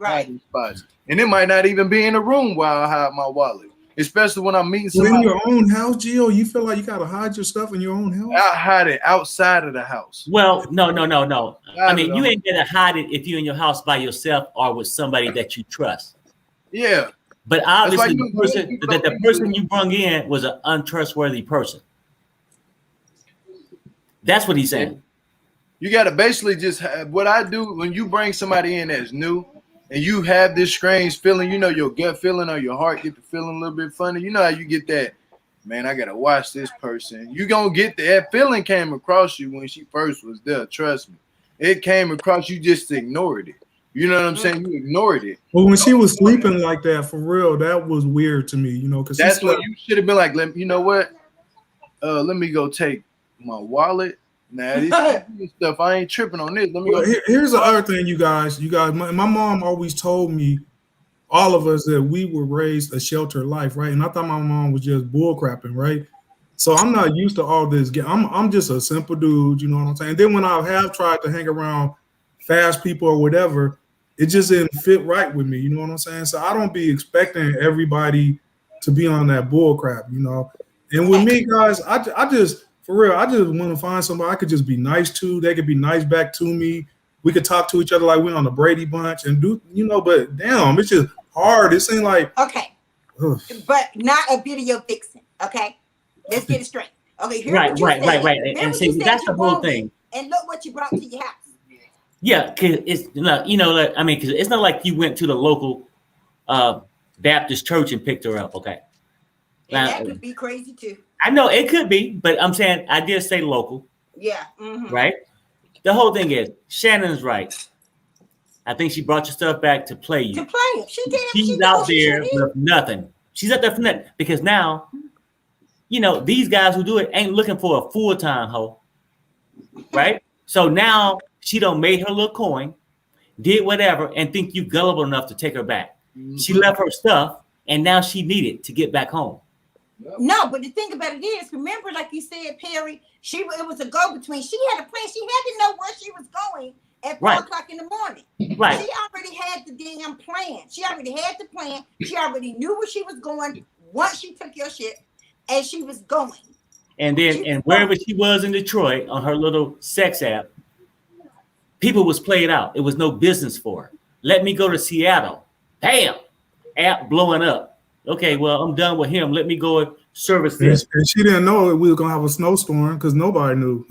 hiding spots. And it might not even be in the room while I hide my wallet. Especially when I'm meeting somebody. In your own house, Gio, you feel like you gotta hide your stuff in your own house? I hide it outside of the house. Well, no. I mean, you ain't gonna hide it if you're in your house by yourself or with somebody that you trust. Yeah. But obviously, the person you brung in was an untrustworthy person. That's what he's saying. You got to basically just have, what I do when you bring somebody in that's new and you have this strange feeling, you know, your gut feeling or your heart get the feeling a little bit funny. You know how you get that, man, I got to watch this person. You going to get that feeling came across you when she first was there. Trust me. It came across, you just ignored it. You know what I'm saying? You ignored it. Well, when she was sleeping like that, for real, that was weird to me, you know, because that's what you should have been like, you know what? Let me go take my wallet. Nah, this stuff, I ain't tripping on this. Let me go. Here's the other thing, you guys. My mom always told me, all of us, that we were raised a sheltered life, right? And I thought my mom was just bullcrapping, right? So I'm not used to all this. I'm just a simple dude, you know what I'm saying? And then when I have tried to hang around fast people or whatever, it just didn't fit right with me, you know what I'm saying? So I don't be expecting everybody to be on that bullcrap, you know? And with me, guys, I just, for real, I just want to find somebody I could just be nice to. They could be nice back to me. We could talk to each other like we're on the Brady Bunch and do, you know, but damn, it's just hard. It seems like. Okay. Ugh. But not a video fixing, okay? Let's get it straight. Okay, right. And see, that's the whole thing. And look what you brought to your house. Yeah, because it's not, you know, I mean, because it's not like you went to the local Baptist church and picked her up, okay? And that could be crazy too. I know it could be, but I'm saying I did say local. Yeah. Right? The whole thing is, Shannon's right. I think she brought your stuff back to play you. To play it. She did. She's out there with nothing. She's out there for nothing. Because now, you know, these guys who do it ain't looking for a full-time hoe. Right? So now she done made her little coin, did whatever, and think you gullible enough to take her back. She left her stuff, and now she needed to get back home. No, but the thing about it is, remember, like you said, Perry, it was a go-between. She had a plan. She had to know where she was going at 4 o'clock in the morning. Right. She already had the damn plan. She already had the plan. She already knew where she was going once she took your shit, and she was going. And then, and wherever she was in Detroit on her little sex app, people was played out. It was no business for her. Let me go to Seattle. Bam! App blowing up. Okay, well, I'm done with him. Let me go and service this. And she didn't know we were gonna have a snowstorm because nobody knew.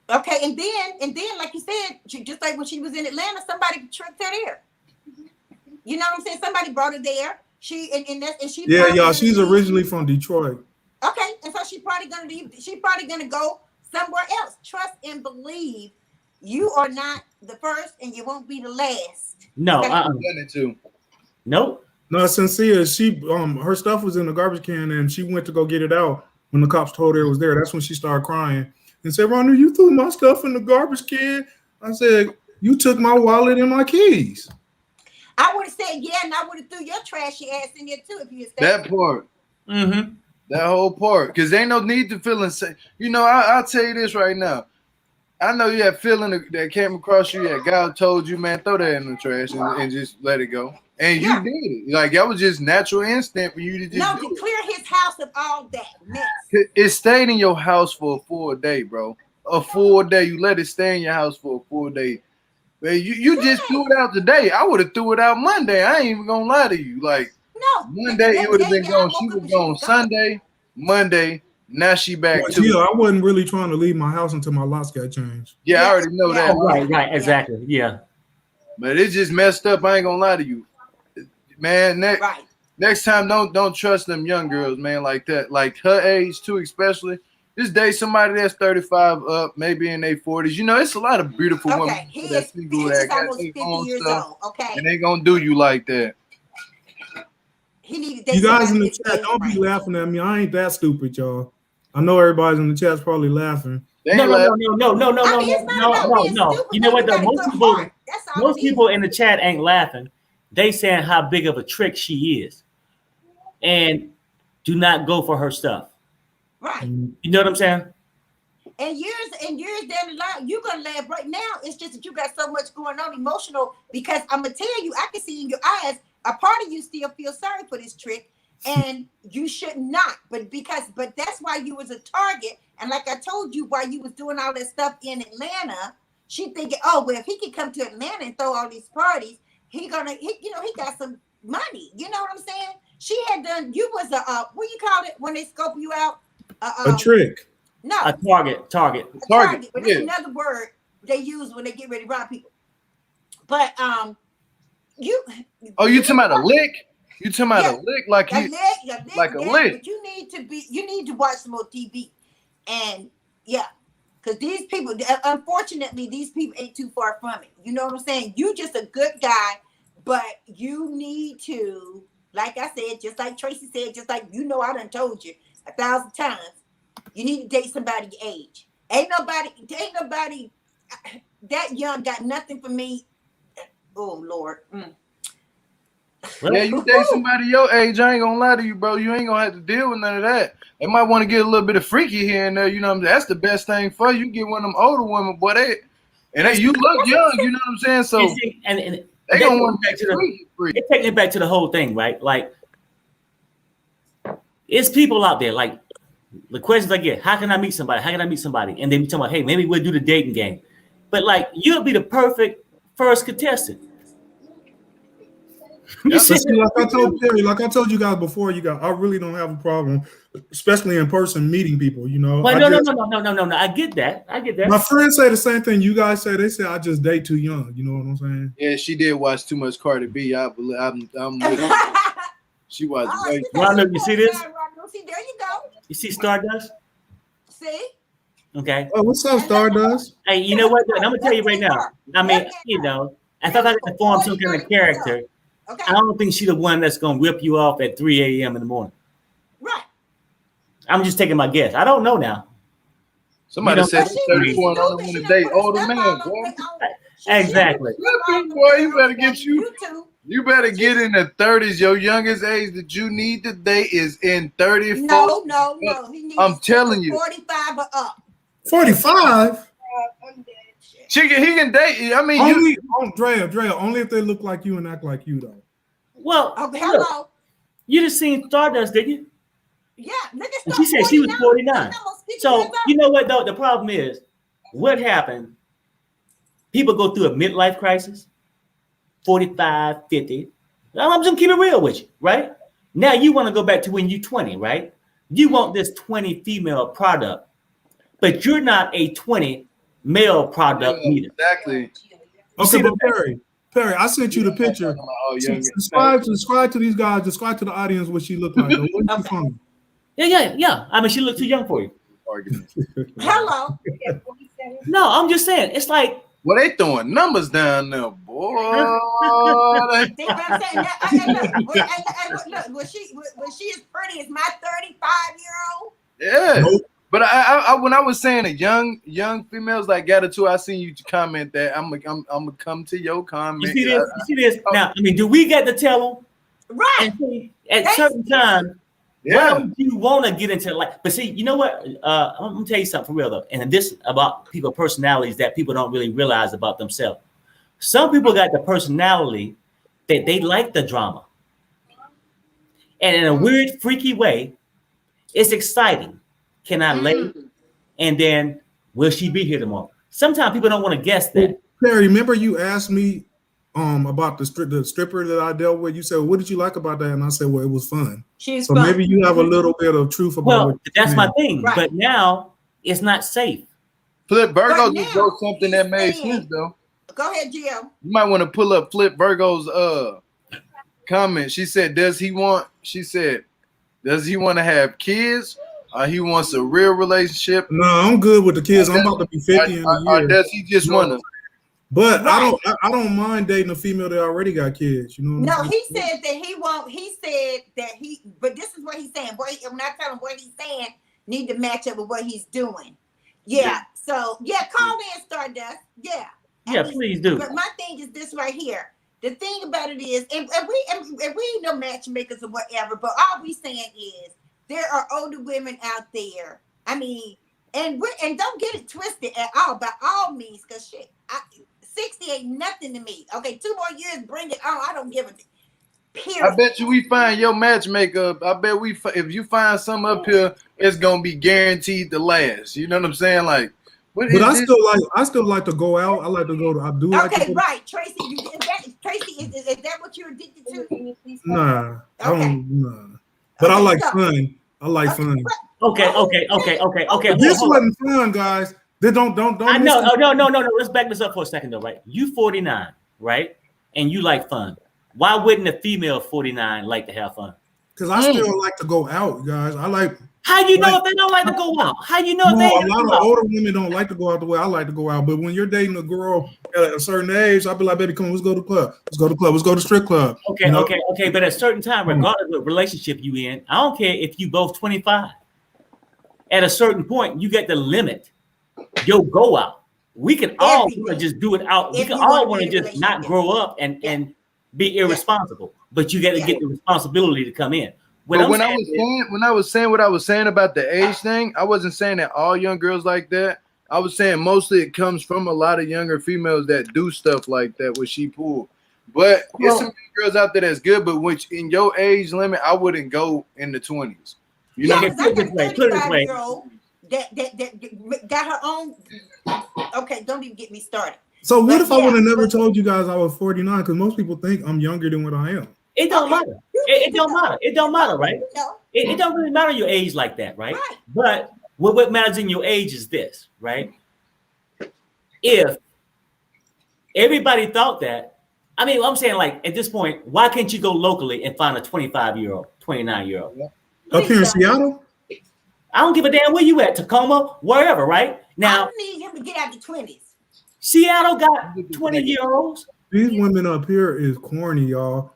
Okay, and then, like you said, just like when she was in Atlanta, somebody tricked her there. You know what I'm saying? Somebody brought her there. She. Yeah, y'all. She's originally from Detroit. Okay, and so she's probably gonna leave. She's probably gonna go somewhere else. Trust and believe. You are not the first, and you won't be the last. No, Nope. No, Sincere, she her stuff was in the garbage can, and she went to go get it out when the cops told her it was there. That's when she started crying and said, "Ronnie, you threw my stuff in the garbage can." I said, "You took my wallet and my keys." I would have said, "Yeah," and I would have threw your trashy ass in there too if you had stayed. That part. That whole part, because there ain't no need to feel insane. You know, I'll tell you this right now. I know you had feeling that came across you that God told you, man, throw that in the trash and just let it go. And you did it. Like, that was just natural instinct for you to just to clear his house of all that mess. It stayed in your house for a full day, bro. A full day. You let it stay in your house for a full day. Man, you just threw it out today. I would have threw it out Monday. I ain't even gonna lie to you. Like, Monday, it would have been gone. She was gone Sunday, Monday. Now she back too. Yeah, I wasn't really trying to leave my house until my locks got changed. Yeah, I already know that. Right, exactly. Yeah. But it just messed up. I ain't gonna lie to you, man. Next time, don't trust them young girls, man, like that. Like her age too, especially. Just date somebody that's 35 up, maybe in their 40s. You know, it's a lot of beautiful women that single that got almost 50 years old. Okay, and they gonna do you like that. He needed to date you guys in the somebody chat, don't be laughing at me. I ain't that stupid, y'all. I know everybody's in the chat's probably laughing. No. You know what? Though? Most people in the chat ain't laughing. They saying how big of a trick she is, and do not go for her stuff. Right. You know what I'm saying? And years down the line, you're gonna laugh. Right now, it's just that you got so much going on emotional. Because I'm gonna tell you, I can see in your eyes, a part of you still feels sorry for this trick. And you should not, but that's why you was a target. And like I told you, while you was doing all that stuff in Atlanta, she thinking, oh well, if he can come to Atlanta and throw all these parties, he got some money. You know what I'm saying? She had done. You was a what do you call it when they scope you out? A trick. No. A target. Target. But that's another word they use when they get ready to rob people. But you talking about a lick? You talking about a lick like a lick, like a lick? But you need to watch some more TV, and because these people, unfortunately, these people ain't too far from it. You know what I'm saying? You just a good guy, but you need to, like I said, just like Tracy said, just like I done told you 1,000 times, you need to date somebody your age. Ain't nobody that young got nothing for me. Oh Lord. Yeah, you date somebody your age, I ain't gonna lie to you, bro. You ain't gonna have to deal with none of that. They might want to get a little bit of freaky here and there, you know what I'm saying? That's the best thing for you. Get one of them older women, boy, you look young, you know what I'm saying? So and they gonna want back to freaky. They're taking it back to the whole thing, right? Like, it's people out there, like, the questions I get, how can I meet somebody? How can I meet somebody? And they be talking about, hey, maybe we'll do the dating game. But, like, you'll be the perfect first contestant. Yeah, see, like I told Perry, like I told you guys before, I really don't have a problem, especially in person meeting people. You know, well, no. I get that. My friends say the same thing you guys say. They say I just date too young. You know what I'm saying? Yeah, she did watch too much Cardi B. I'm with her. She watched. Rondo, you see this? See, there you go. You see Stardust? See? Okay. Oh, what's up, Stardust? Hey, you know what? I'm gonna tell you right now. I mean, I thought I could form some kind of character. Okay. I don't think she's the one that's gonna rip you off at 3 a.m. in the morning. Right. I'm just taking my guess. I don't know now. Somebody said 31 on the date. Older man, boy. Exactly. Boy, you better get you better get in the 30s. Your youngest age that you need to date is in 34. No. I'm telling you. 45 or up. 45? He can date. I mean, Drea, only if they look like you and act like you, though. Well, hello. Look, you just seen Stardust, didn't you? Yeah, look at she said she was 49. So you know what though? The problem is, what happened? People go through a midlife crisis, 45, 50. I'm just gonna keep it real with you, right? Now you want to go back to when you're 20, right? You want this 20 female product, but you're not a 20 male product either. Exactly. Okay, but Perry, I sent you the picture. Describe to these guys, describe to the audience what she looked like. Okay. Yeah. I mean, she looked too young for you. Hello. No, I'm just saying. It's like, well, they throwing numbers down there, boy. See what I'm saying? Look, was she as pretty as my 35-year-old? Yeah. Nope. But I when I was saying a young females like got it too, I seen you comment that I'm gonna come to your comment. You see this? Now, I mean, do we get to tell them? Right. And see, at certain times, why would you want to get into like? But see, you know what? I'm gonna tell you something for real though, and this about people personalities that people don't really realize about themselves. Some people got the personality that they like the drama, and in a weird, freaky way, it's exciting. Can I lay? And then will she be here tomorrow? Sometimes people don't want to guess that. Perry, remember you asked me about the stripper that I dealt with? You said, what did you like about that? And I said, well, it was fun. So fun. Maybe you have a little bit of truth about what that's my thing. Right. But now it's not safe. Flip Virgo just wrote something that made sense though. Go ahead, Geo. You might want to pull up Flip Virgo's comment. She said, does he want to have kids? He wants a real relationship. No, I'm good with the kids. I'm about to be 50 in a year. Or does he just want to? But right. I don't mind dating a female that already got kids. You know. No, he said that he won't. He said that he. But this is what he's saying. When I tell him what he's saying, need to match up with what he's doing. Yeah. So call in Stardust. Yeah. Please do. But my thing is this right here. The thing about it is, and we ain't no matchmakers or whatever. But all we saying is, there are older women out there. I mean, and don't get it twisted at all, by all means, because 60 ain't nothing to me. Okay, 2 more years, bring it on. I don't give a period. I bet you we find your matchmaker. I bet if you find some up here, it's gonna be guaranteed to last. You know what I'm saying? Like, but I still like to go out. I like to go to. I do. Okay, like to right, Tracy. Is that what you're addicted to? Nah, I don't. Nah. But I like fun. I like fun. Okay. This wasn't fun, guys. They don't I miss know. the- Oh, no. Let's back this up for a second, though, right? You 49, right? And you like fun. Why wouldn't a female 49 like to have fun? Because I still like to go out, guys. I like. How you know Like- if they don't like to go out? How you know if No, they a ain't lot go of out? older women don't like to go out the way I like to go out. But when you're dating a girl at a certain age, I'll be like, baby, come on, let's go to the club. Let's go to the club. Let's go to the strip club. Okay, You know? okay. But at a certain time, regardless of what relationship you in, I don't care if you both 25. At a certain point, you get the limit. Yo, go out. We can all want to just do it out. We If can you all wanna want be to in a just not relationship. grow up and be irresponsible. But you got to get the responsibility to come in. But when I was saying what I was saying about the age thing, I wasn't saying that all young girls like that. I was saying mostly it comes from a lot of younger females that do stuff like that with she pool. But there's some girls out there that's good, but which in your age limit, I wouldn't go in the 20s. You know, I got a 35-year-old that got her own. Okay, don't even get me started. So what if I would have never told you guys I was 49? Because most people think I'm younger than what I am. It don't matter. It don't matter. It don't matter, right? No. It don't really matter your age like that, right? But what matters in your age is this, right? If everybody thought that, I mean, I'm saying like at this point, why can't you go locally and find a 25-year-old, 29-year-old? Up here in Seattle? I don't give a damn where you at, Tacoma, wherever, right? Now, I need him to get out the 20s. Seattle got 20-year-olds. These women up here is corny, y'all.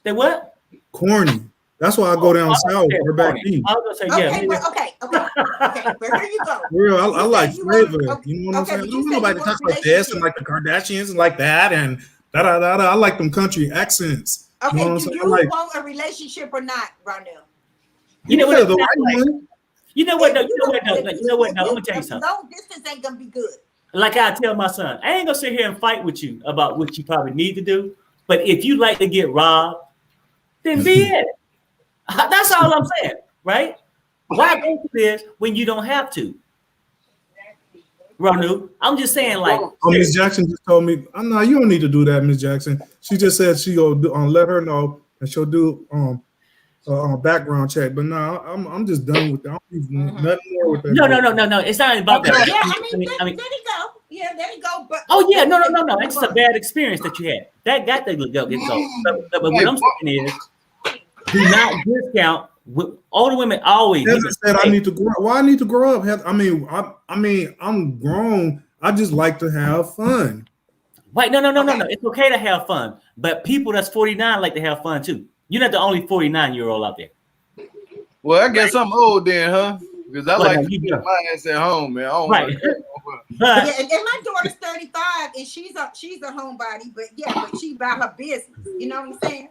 They what? Corny. That's why I go down south or back east. I was gonna say, Okay, but here you go. Real, I like flavor. Okay, you know what I'm saying? I but don't you want said nobody you to want talk like this and like the Kardashians and like that and da da da da. I like them country accents. Okay, you know what I'm do saying? you Like, want a relationship or not, Ronell? You know what? the right one. You know what? You know what? No, I'm gonna tell you something. Long distance ain't gonna be good. Like I tell my son, I ain't gonna sit here and fight with you about what you probably need to do. But if you like to get robbed, then be it. That's all I'm saying, right? Why go to this when you don't have to? Ronu, I'm just saying, like, Miss Jackson just told me, "Oh no, you don't need to do that, Miss Jackson." She just said she'll let her know and she'll do background check. But no, I'm just done with that. I don't need nothing more with that. No. It's not about that. Yeah, I mean, there you go. Yeah, there you go. But no. That's a bad experience that you had. That got to go get sold. But what I'm saying is, do not discount. Older women always. Heather said I need to grow up. Why I need to grow up? Heather? I mean, I'm grown. I just like to have fun. Right? No. It's okay to have fun, but people that's 49 like to have fun too. You're not the only 49-year-old out there. Well, I guess I'm old then, huh? Because I like to keep keep my ass at home, man. Right. Yeah, and my daughter's 35 and she's a homebody, but she about her business. You know what I'm saying?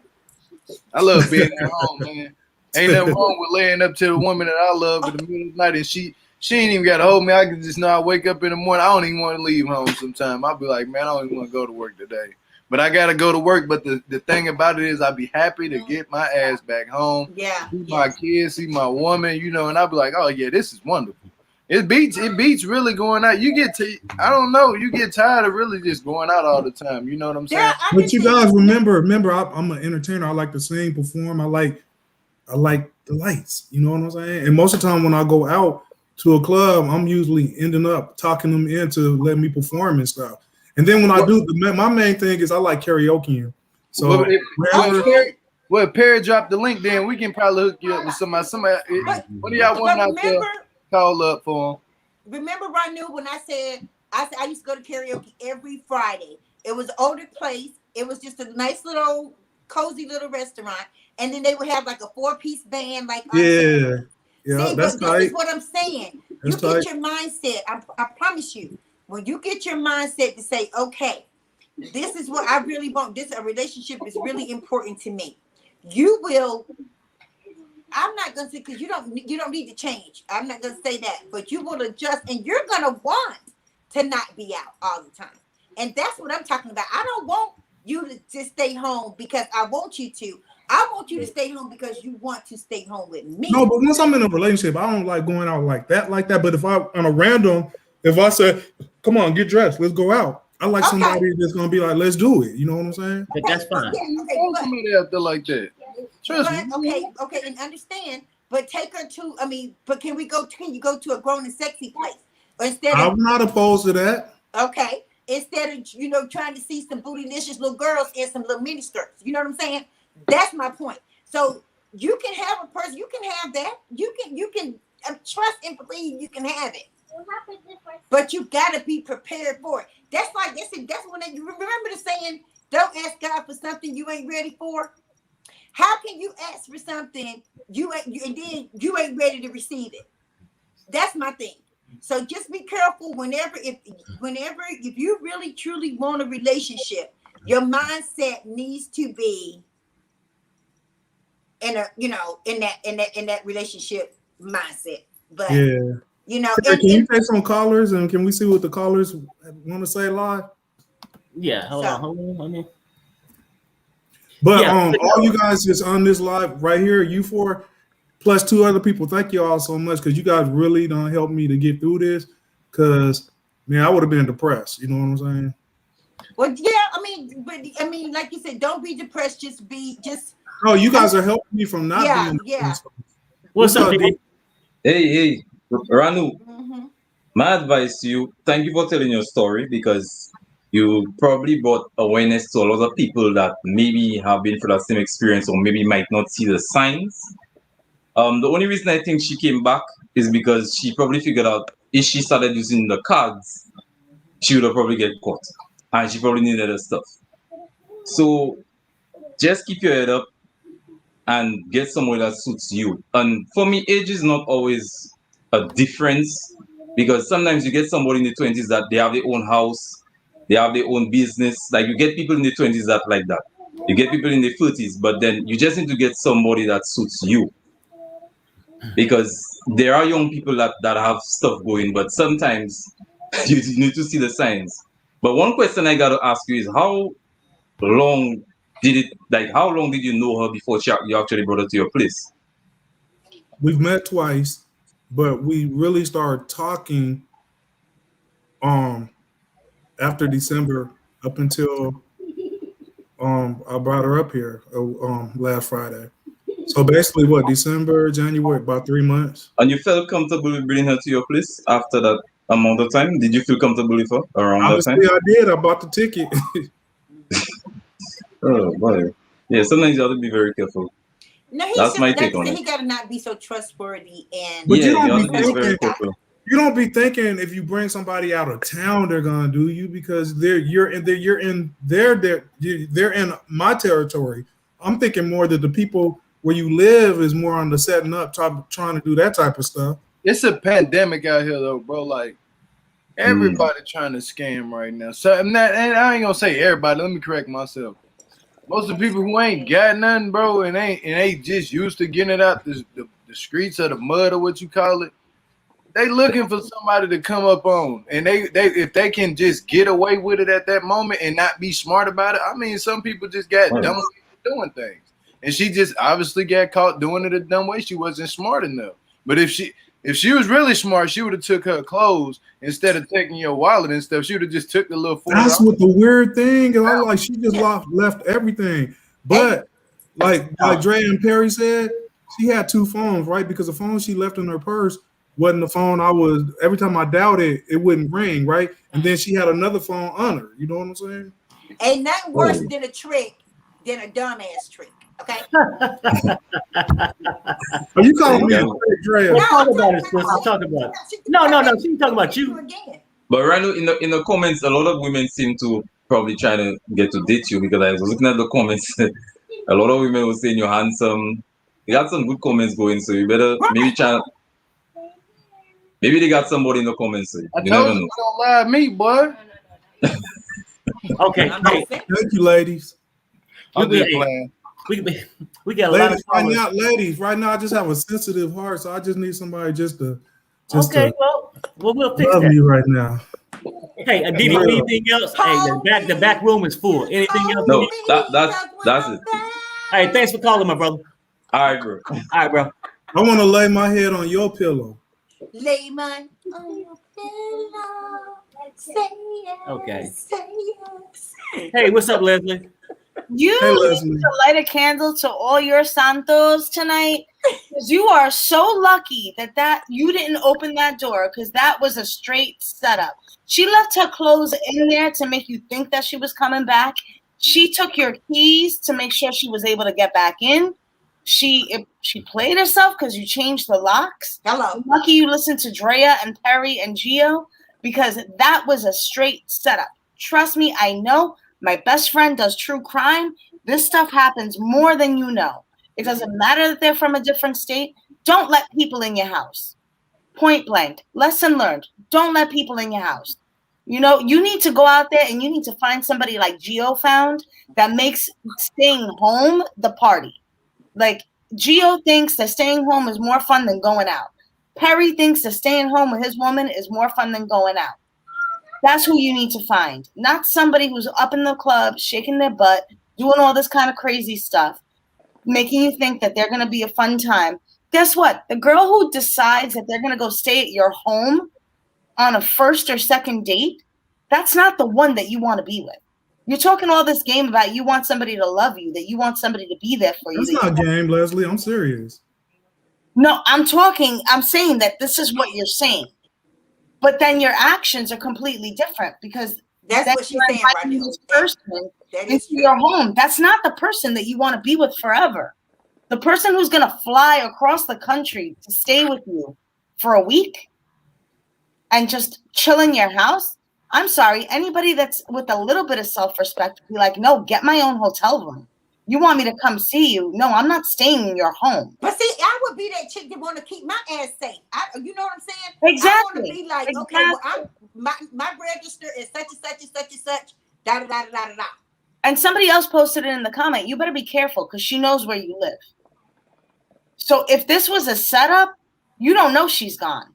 I love being at home, man. Ain't nothing wrong with laying up to the woman that I love in the middle of the night, and she ain't even got to hold me. I can just know I wake up in the morning. I don't even want to leave home sometimes. I'll be like, man, I don't even want to go to work today. But I got to go to work. But the thing about it is I'll be happy to get my ass back home. Yeah. See my kids, see my woman, and I'll be like, oh, yeah, this is wonderful. It beats really going out. You get tired of really just going out all the time. You know what I'm saying? But you guys remember, I'm an entertainer. I like to sing, perform. I like the lights. You know what I'm saying? And most of the time when I go out to a club, I'm usually ending up talking them into letting me perform and stuff. And then when I do, my main thing is I like karaoke. So if Perry dropped the link, then we can probably hook you up with somebody. What do y'all want out there? Call up for him. Remember, Ronu, when I said I used to go to karaoke every Friday. It was an older place. It was just a nice little cozy little restaurant, and then they would have like a 4-piece band. Like yeah, see, that's this is what I'm saying. That's you get your mindset. I promise you, when you get your mindset to say, okay, this is what I really want. A relationship is really important to me. You will. I'm not gonna say because you don't need to change. I'm not gonna say that, but you will adjust, and you're gonna want to not be out all the time. And that's what I'm talking about. I don't want you to just stay home because I want you to. I want you to stay home because you want to stay home with me. No, but once I'm in a relationship, I don't like going out like that. But if I on a random, if I say, "Come on, get dressed, let's go out," I like somebody that's gonna be like, "Let's do it." You know what I'm saying? But that's fine. Somebody out there like that. Trust me. Okay, and understand but take her to. I mean, but can we go? Can you go to a grown and sexy place, or instead of? I'm not opposed to that. Okay, instead of trying to see some bootylicious little girls in some little mini skirts. You know what I'm saying? That's my point. So you can have a person. You can have that. You can trust and believe you can have it. But you gotta be prepared for it. That's like that's when you remember the saying, "Don't ask God for something you ain't ready for." How can you ask for something and then you ain't ready to receive it? That's my thing. So just be careful whenever if you really truly want a relationship, your mindset needs to be in that relationship mindset. But Yeah. Can you take some callers and can we see what the callers want to say live? Yeah, hold on. I mean, but all you guys just on this live right here, you four plus 2 other people. Thank you all so much because you guys really don't help me to get through this. Because man, I would have been depressed. You know what I'm saying? Well, yeah, I mean, like you said, don't be depressed. Oh, you guys are helping me from not being depressed. What's up, dude? Hey, Ranu. Mm-hmm. My advice to you, thank you for telling your story because you probably brought awareness to a lot of people that maybe have been through that same experience or maybe might not see the signs. The only reason I think she came back is because she probably figured out if she started using the cards, she would have probably get caught. And she probably needed her stuff. So just keep your head up and get somewhere that suits you. And for me, age is not always a difference because sometimes you get somebody in the 20s that they have their own house, they have their own business. Like you get people in the 20s that like that. You get people in the 30s, but then you just need to get somebody that suits you. Because there are young people that have stuff going, but sometimes you need to see the signs. But one question I got to ask you is how long did you know her before you actually brought her to your place? We've met twice, but we really started talking after December up until I brought her up here last Friday. So basically what, December, January, about 3 months. And you felt comfortable with bringing her to your place after that amount of time? Did you feel comfortable with her around that time? Honestly, I did. I bought the ticket. Oh boy. Yeah, sometimes you have to be very careful. No, that's my take on it. He gotta not be so trustworthy and but yeah, you have to be very careful. You don't be thinking if you bring somebody out of town, they're gonna do you because you're in my territory. I'm thinking more that the people where you live is more on the setting up, trying to do that type of stuff. It's a pandemic out here though, bro. Like everybody trying to scam right now. So and I ain't gonna say everybody. Let me correct myself. Most of the people who ain't got nothing, bro, and ain't just used to getting it out the streets of the mud or what you call it. They looking for somebody to come up on, and they if they can just get away with it at that moment and not be smart about it. I mean, some people just got dumb doing things, and she just obviously got caught doing it a dumb way. She wasn't smart enough. But if she was really smart, she would have took her clothes instead of taking your wallet and stuff. She would have just took the little. That's what the weird thing. And I'm like, she just left everything. But like Drea and Perry said, she had 2 phones, right? Because the phone she left in her purse wasn't the phone every time I doubted it wouldn't ring, right? And then she had another phone on her. You know what I'm saying? Ain't nothing worse than a trick than a dumbass trick. Okay. Are you calling me a trick, Drea? No, talk about it, sis. Talk about it. No. She's talking about you. But right now, in the comments, a lot of women seem to probably try to get to date you because I was looking at the comments. A lot of women were saying you're handsome. You got some good comments going, so you better maybe try. Maybe they got somebody in the comments. So you never know. Don't lie to me, boy. Okay. Thank you, ladies. I'm just playing. We got a lot of ladies. Right now, I just have a sensitive heart, so I just need somebody just to we'll fix love that. me right now. Hey, Aditi, anything else? Hey, the back room is full. Anything else? No, that's it. Hey, thanks for calling, my brother. All right, bro. I want to lay my head on your pillow. Lay my on your pillow. Say yes. Okay. Say yes. Hey, what's up, Leslie? You Hey, need Leslie. to light a candle to all your santos tonight, because you are so lucky that you didn't open that door, because that was a straight setup. She left her clothes in there to make you think that she was coming back. She took your keys to make sure she was able to get back in. She played herself because you changed the locks. Hello. Lucky you listened to Drea and Perry and Geo, because that was a straight setup. Trust me, I know. My best friend does true crime. This stuff happens more than you know. It doesn't matter that they're from a different state. Don't let people in your house. Point blank. Lesson learned. Don't let people in your house. You know, you need to go out there and you need to find somebody like Geo found that makes staying home the party. Like, Geo thinks that staying home is more fun than going out. Perry thinks that staying home with his woman is more fun than going out. That's who you need to find. Not somebody who's up in the club, shaking their butt, doing all this kind of crazy stuff, making you think that they're going to be a fun time. Guess what? The girl who decides that they're going to go stay at your home on a first or second date, that's not the one that you want to be with. You're talking all this game about you want somebody to love you, that you want somebody to be there for you. That's not game, Leslie. I'm serious. No, I'm saying that this is what you're saying. But then your actions are completely different, because That's what she's saying right now. this person into your home. That's not the person that you want to be with forever. The person who's going to fly across the country to stay with you for a week and just chill in your house. I'm sorry. Anybody that's with a little bit of self-respect would be like, no, get my own hotel room. You want me to come see you? No, I'm not staying in your home. But see, I would be that chick that want to keep my ass safe. You know what I'm saying? Exactly. I want to be like, okay, well, my register is such and such and such and such. Da da da da da da. And somebody else posted it in the comment. You better be careful, because she knows where you live. So if this was a setup, you don't know she's gone.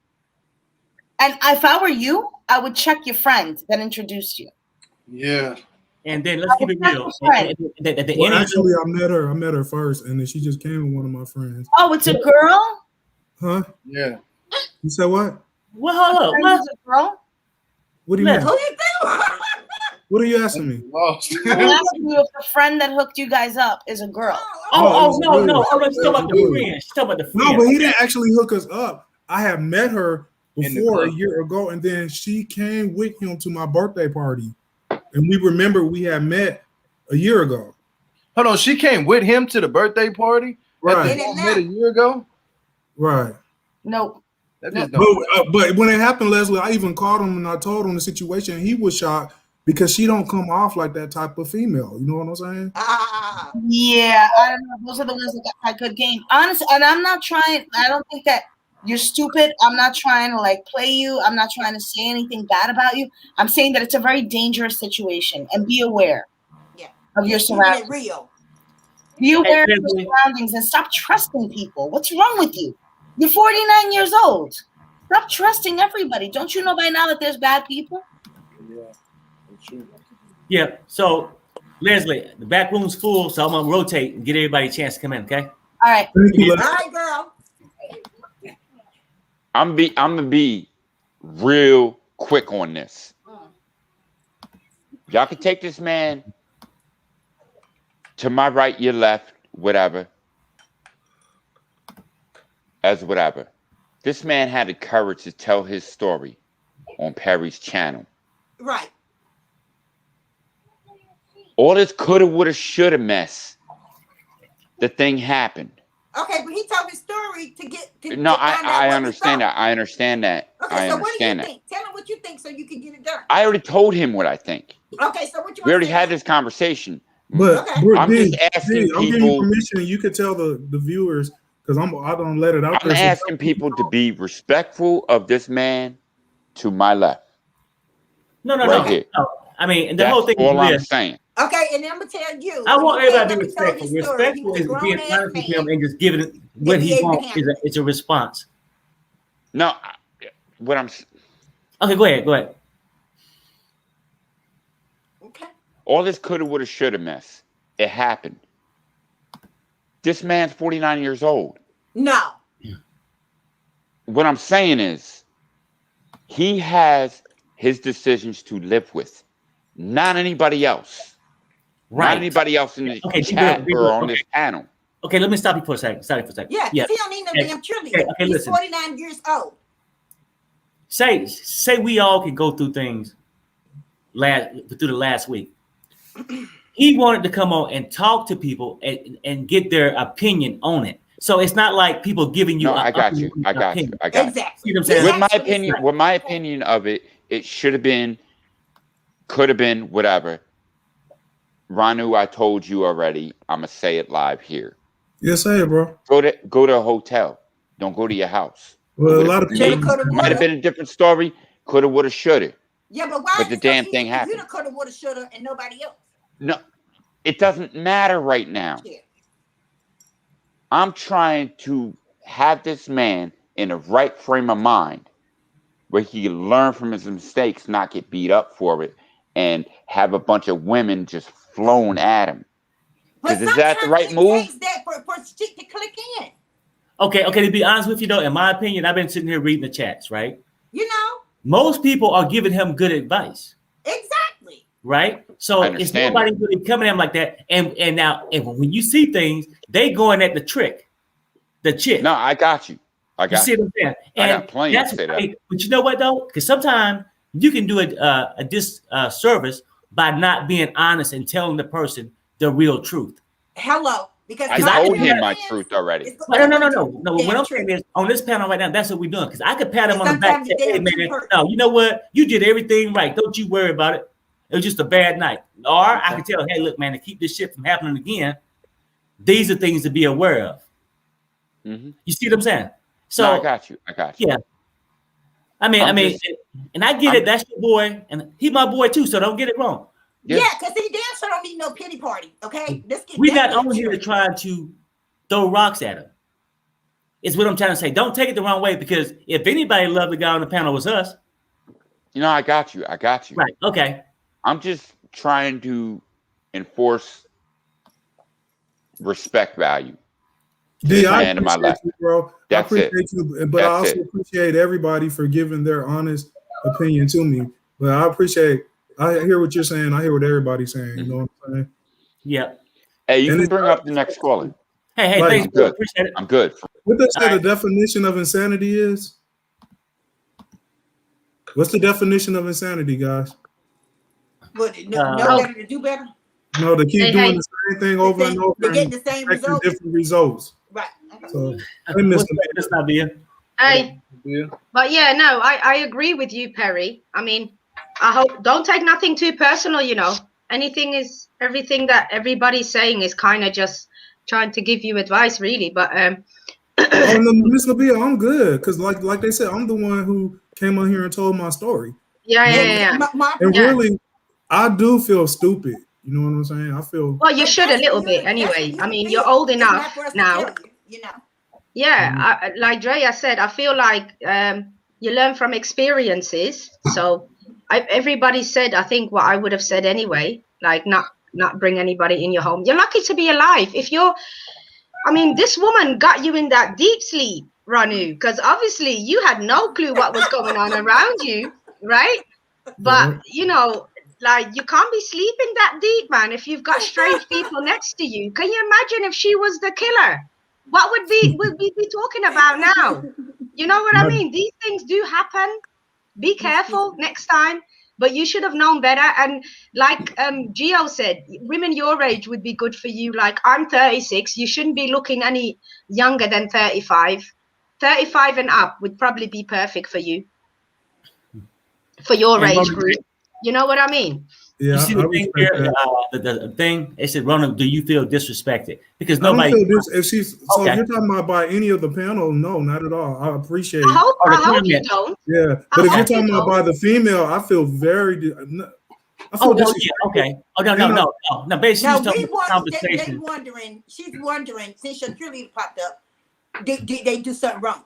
And if I were you, I would check your friend that introduced you. Yeah. And then let's keep it real. Well, actually, I met her first, and then she just came with one of my friends. Oh, it's a girl? Huh? Yeah. You said what? Well, hold up. It's a girl? What do you mean? Who you think? What are you asking me? Lost. I'm asking you if the friend that hooked you guys up is a girl. No. She's talking about the friend. She's talking about the friend. No, but he didn't actually hook us up. I had met her before a year ago, and then she came with him to my birthday party. And we remember we had met a year ago. Hold on, she came with him to the birthday party? Right. Met a year ago? Right. Nope. But when it happened, Leslie, I even called him and I told him the situation. He was shocked because she don't come off like that type of female. You know what I'm saying? Yeah, I don't know. Those are the ones that got good game. Honestly, and I'm not trying. I don't think that you're stupid. I'm not trying to like play you. I'm not trying to say anything bad about you. I'm saying that it's a very dangerous situation, and be aware of your surroundings. Real. Be aware of your surroundings and stop trusting people. What's wrong with you? You're 49 years old. Stop trusting everybody. Don't you know by now that there's bad people? Yeah. So, Leslie, the back room's full, so I'm gonna rotate and get everybody a chance to come in. Okay. All right. All right, girl. I'm gonna be real quick on this. Y'all can take this man to my right, your left, whatever. As whatever. This man had the courage to tell his story on Perry's channel. Right. All this coulda, woulda, shoulda mess. The thing happened. Okay, but he told his story to get to No, to find out I what understand he that. I understand that. Okay, I so what do you understand that. think? Tell him what you think so you can get it done. I already told him what I think. Okay, so what you We want already to had this conversation. But I'm just asking I'm giving you people. permission. You could tell the viewers because I don't let it out I'm there. So asking people to be respectful of this man to my left. No. Here. No. I mean, the That's whole thing all I'm is saying. Okay, and I'm gonna tell you. I want everybody to be He told respectful. his story. He Respectful was a is being grown-ass honest with him man. and just giving what he wants. It's a response. No, what I'm. Okay, go ahead. Okay. All this coulda, woulda, shoulda mess. It happened. This man's 49 years old. No. What I'm saying is, he has his decisions to live with, not anybody else. Right. Not anybody else in the Okay, chat be or good. on Okay. this panel. Okay, let me stop you for a second. Stop you for a second. Yeah, Yeah. he don't need no Okay. damn cheerleader. Okay, He's listen. 49 years old. Say we all can go through things through the last week. He wanted to come on and talk to people and get their opinion on it. So it's not like people giving you. No, I got you. I got you. I got you. Exactly. You know what I'm saying? With my opinion of it, it should have been, could have been, whatever. Ranu, I told you already. I'm gonna say it live here. Yes, say it, bro. Go to a hotel. Don't go to your house. Well, a lot of people might have been a different story. Coulda, woulda, shoulda. Yeah, but why? But the damn thing happened. You coulda, woulda, shoulda, and nobody else. No, it doesn't matter right now. Yeah. I'm trying to have this man in the right frame of mind where he can learn from his mistakes, not get beat up for it, and have a bunch of women just flown at him. Because is that the right move? That for shit to click in. Okay. To be honest with you, though, in my opinion, I've been sitting here reading the chats, right? You know. Most people are giving him good advice. Exactly. Right? So it's nobody really coming at him like that. And now, when you see things, they going at the trick, the chick. No, I got you. You see what I'm saying? And I got plenty to say that. But you know what, though? Because sometimes you can do a disservice by not being honest and telling the person the real truth. Hello. Because I told him my truth already. No. What I'm saying is, on this panel right now, that's what we're doing. Because I could pat him on the back and say, hey, man, no, you know what? You did everything right. Don't you worry about it. It was just a bad night. Or I could tell, hey, look, man, to keep this shit from happening again, these are things to be aware of. Mm-hmm. You see what I'm saying? So no, I got you. Yeah. I mean, and I get it. That's your boy, and he my boy too. So don't get it wrong. Yeah, because he damn sure don't need no pity party. Okay, we're not on here trying to throw rocks at him. It's what I'm trying to say. Don't take it the wrong way, because if anybody loved the guy on the panel, it was us. You know, I got you. Right. Okay. I'm just trying to enforce respect value. I appreciate you, bro. That's I appreciate you, but I also appreciate everybody for giving their honest opinion to me. But I hear what you're saying. I hear what everybody's saying. You know what I'm saying? Yeah. Hey, you can bring up the next caller. Hey, thanks. I'm good. Appreciate it. I'm good. What they say the definition of insanity is? What's the definition of insanity, guys? What, know better to do better? No, to keep doing the same thing over and over. They're getting the same results. Different results. Right. So, that's not being. Hey, but yeah, no, I agree with you, Perry. I mean, I hope don't take nothing too personal. You know, everything that everybody's saying is kind of just trying to give you advice, really. But Miss Labia, I'm good, because like they said, I'm the one who came on here and told my story. Yeah. And really, I do feel stupid. You know what I'm saying? I feel. Well, you should a little bit anyway. I mean, you're old enough now. You know. Yeah, like Drea said, I feel like you learn from experiences. So everybody said, I think, what I would have said anyway, like not bring anybody in your home. You're lucky to be alive. This woman got you in that deep sleep, Ranu, because obviously you had no clue what was going on around you, right? But, you know, like, you can't be sleeping that deep, man, if you've got strange people next to you. Can you imagine if she was the killer? What would we be talking about now? You know what I mean? These things do happen. Be careful next time. But you should have known better. And like Geo said, women your age would be good for you. Like, I'm 36. You shouldn't be looking any younger than 35. 35 and up would probably be perfect for you. For your age group. You know what I mean? Yeah, you see the thing here, the thing, it said, Ronald, do you feel disrespected? Because nobody. I don't feel if you're talking about by any of the panel, no, not at all. I appreciate. I hope you don't. Yeah, but if you're talking about by the female, I feel very. I feel okay. Oh no. Basically, she's talking about conversation. She's wondering since your cheerleader popped up, did they do something wrong?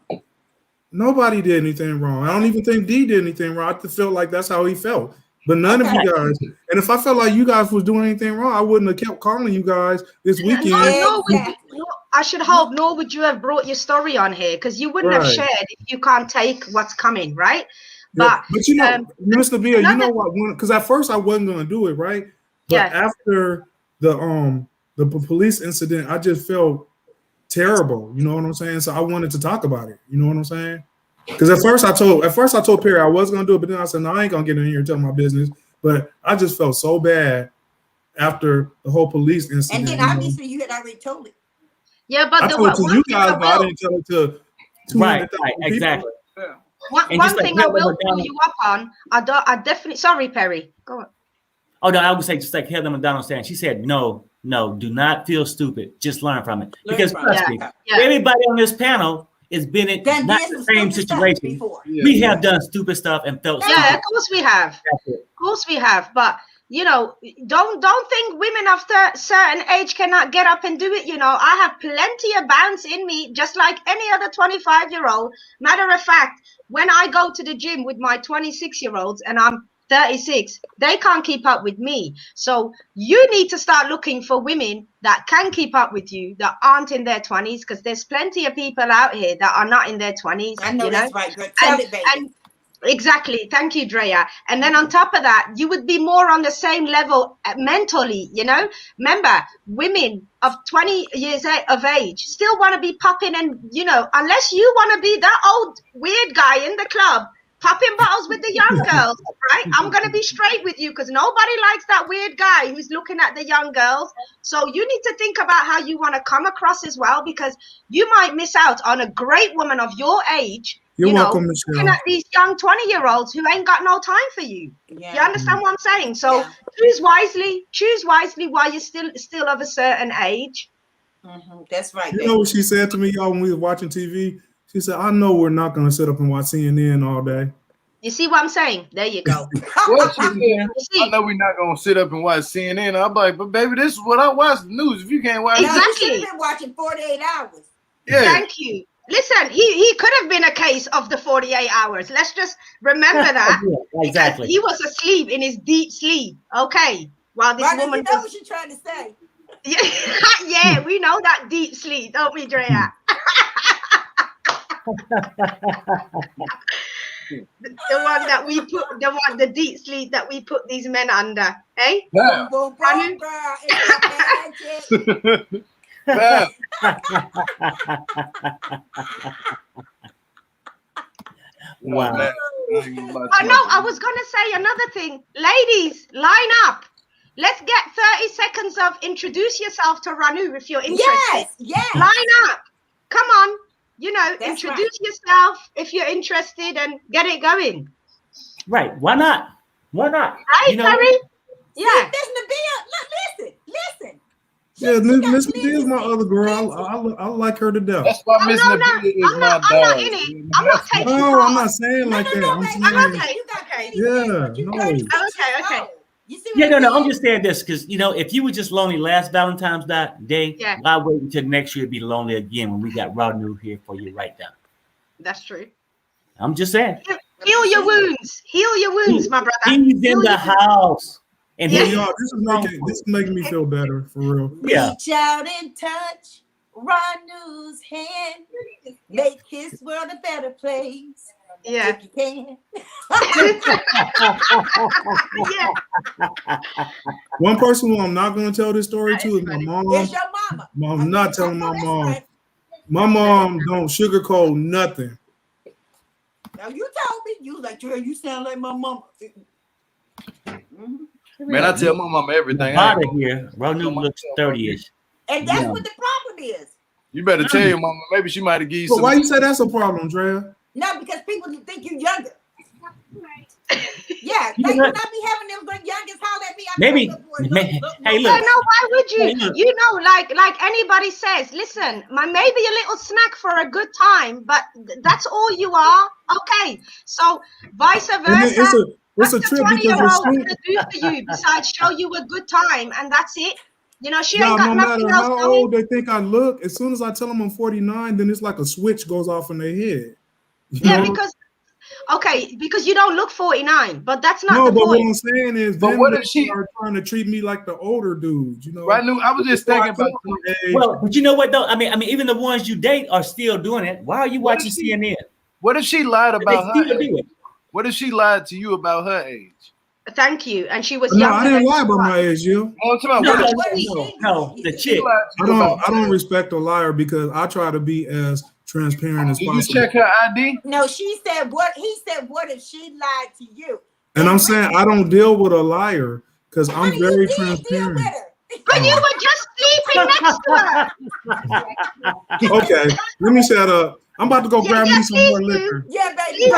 Nobody did anything wrong. I don't even think D did anything wrong. I just felt like that's how he felt. But none of you guys, and if I felt like you guys was doing anything wrong, I wouldn't have kept calling you guys this weekend. No, I should hope, nor would you have brought your story on here, because you wouldn't have shared if you can't take what's coming, right? But you know, Mr. Bill, you know what? Because at first I wasn't going to do it, right? But after the police incident, I just felt terrible. You know what I'm saying? So I wanted to talk about it. You know what I'm saying? Because at first I told Perry I was gonna do it, but then I said, no, I ain't gonna get in here and tell my business. But I just felt so bad after the whole police incident. And then obviously you had already told it. Yeah, but I the told it to one you thing I guys, but I will, didn't tell it to Right, 200,000 right, people. exactly. And one just like thing I Heather will McDonald- pull you up on, I definitely, sorry, Perry, go on. Oh no, I would say just like Heather McDonald saying, she said, no, do not feel stupid. Just learn from it. Because trust me, Yeah. everybody on this panel has been in Done not did the some same stupid stuff situation. before. We have done stupid stuff and felt Yeah, stupid. of course we have. That's it. Of course we have, but you know, don't think women after a certain age cannot get up and do it. You know, I have plenty of bounce in me, just like any other 25-year-old. Matter of fact, when I go to the gym with my 26-year-olds and I'm 36, they can't keep up with me. So you need to start looking for women that can keep up with you, that aren't in their 20s, because there's plenty of people out here that are not in their 20s. I know, you that's right, girl. Tell it, baby. And exactly. Thank you, Drea. And then on top of that, you would be more on the same level mentally, you know? Remember, women of 20 years of age still want to be popping and, you know, unless you want to be that old weird guy in the club popping bottles with the young girls, right? I'm going to be straight with you because nobody likes that weird guy who's looking at the young girls. So you need to think about how you want to come across as well, because you might miss out on a great woman of your age. You're you know, welcome, looking Michelle. at these young 20-year-olds who ain't got no time for you. Yeah. You understand what I'm saying? So choose wisely while you're still of a certain age. That's right, You baby. know what she said to me, y'all, when we were watching TV? She said, I know we're not going to sit up and watch CNN all day. You see what I'm saying? There you go. What she said, You see? I know we're not gonna sit up and watch CNN. I'm like, but baby, this is what I watch the news. If you can't watch No, you Exactly. should have been watching 48 hours. yeah. Thank you. Listen, he could have been a case of the 48 hours. Let's just remember that. Yeah, exactly. Because he was asleep in his deep sleep. Okay. While this Right, you woman know was... what she's trying to say. Yeah, we know that deep sleep, don't we, Drea? the deep sleep that we put these men under, eh? Yeah. Boom, boom, boom, girl. It's magic. Yeah. Wow. Oh no, I was gonna say another thing. Ladies, line up. Let's get 30 seconds of introduce yourself to Ranu if you're interested. Yes. Line up. Come on. You know, That's introduce yourself if you're interested and get it going. Right. Why not? Why not? Right, You know, Perry? Yeah. Listen to Bill. Listen. Yeah, Miss Medea's my other girl. I like her to death. That's why Oh, Miss no, Nadia is I'm my not dog. in it. I'm not taking No, I'm part. not saying like that. I'm baby. saying, okay. You got Okay. Yeah, You no. 36 Okay. years old. You see yeah, what no. I'm I'm just saying this because you know, if you were just lonely last Valentine's Day, Yeah. why wait until next year to be lonely again when we got Ranu here for you right now? That's true. I'm just saying. Heal your wounds. Heal your wounds, my brother. He's in Heal the your- house. And Yeah. he, Y'all, this is making me feel better for real. Yeah. Reach out and touch Ranu's hand. Make his world a better place. Yeah. If you can. Yeah. One person who I'm not going to tell this story to is my mom. It's your mama. I'm not telling my That's mom. right. My mom don't sugarcoat nothing. Now you told me. You was like, Drea, you sound like my mama. Man, I tell my mama everything. out of here, Ranu looks 30-ish. And that's Yeah. what the problem is. You better tell your mama. Maybe she might have given you But some. why you say that's a problem, Drea? No, because people think you're younger. Yeah, You like know when what? I be having them good youngins holler at me. I Maybe- go, "Look, hey, Yeah, look. no, why would you? Hey, look. You know, like anybody says, listen, maybe a little snack for a good time, but that's all you are. Okay, so vice And then versa. it's a What's trip the because 20-year-old it's going to do for you besides show you a good time, and that's it? You know, she y'all, ain't got no nothing matter else how going. old they think I look, as soon as I tell them I'm 49, then it's like a switch goes off in their head. You Yeah, know? because you don't look 49, but that's not No, the but what point. I'm saying is, But then what they if she- are trying to treat me like the older dudes? You know, Right, I was just So I thinking about. told them, hey, Well, but you know what though? I mean, even the ones you date are still doing it. Why are you What watching if she- CNN? What if she lied They about her still age? do it. What if she lied to you about her age? Thank you. And she was No, younger I didn't than lie you about are. my age, Gio. No, the chick. I don't respect a liar because I try to be as transparent as Did you possible. check her ID? No, she said what he said. What if she lied to you? And I'm saying I don't deal with a liar because I'm Honey, very you did deal transparent. with her. But you were just sleeping next to her. Okay, let me shut up. I'm about to go grab me some more please do. liquor. Yeah, baby. Please do.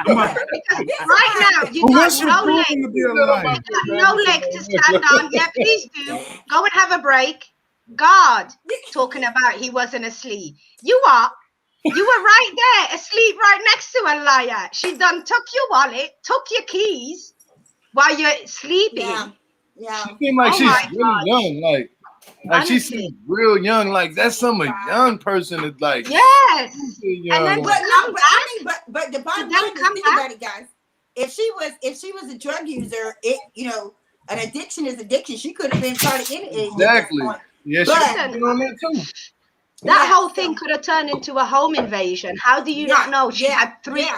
I'm about- Because right now you Well, got what's your no proven leg. to be a liar? You got no leg to stand on. Yeah, please do. Go and have a break. God, talking about he wasn't asleep. You are. You were right there, asleep right next to a liar. She done took your wallet, took your keys while you're sleeping. Yeah. She seemed like Oh she's my really God. young, like she Honestly. seems real young. Like that's some a young person is like. Yes. Young, And then like, But the bottom then line is, come think back. about it, guys. If she was a drug user, an addiction is addiction. She could have been started any age. exactly. Yeah, But- she's on that too. That whole thing could have turned into a home invasion. How do you not know? She had three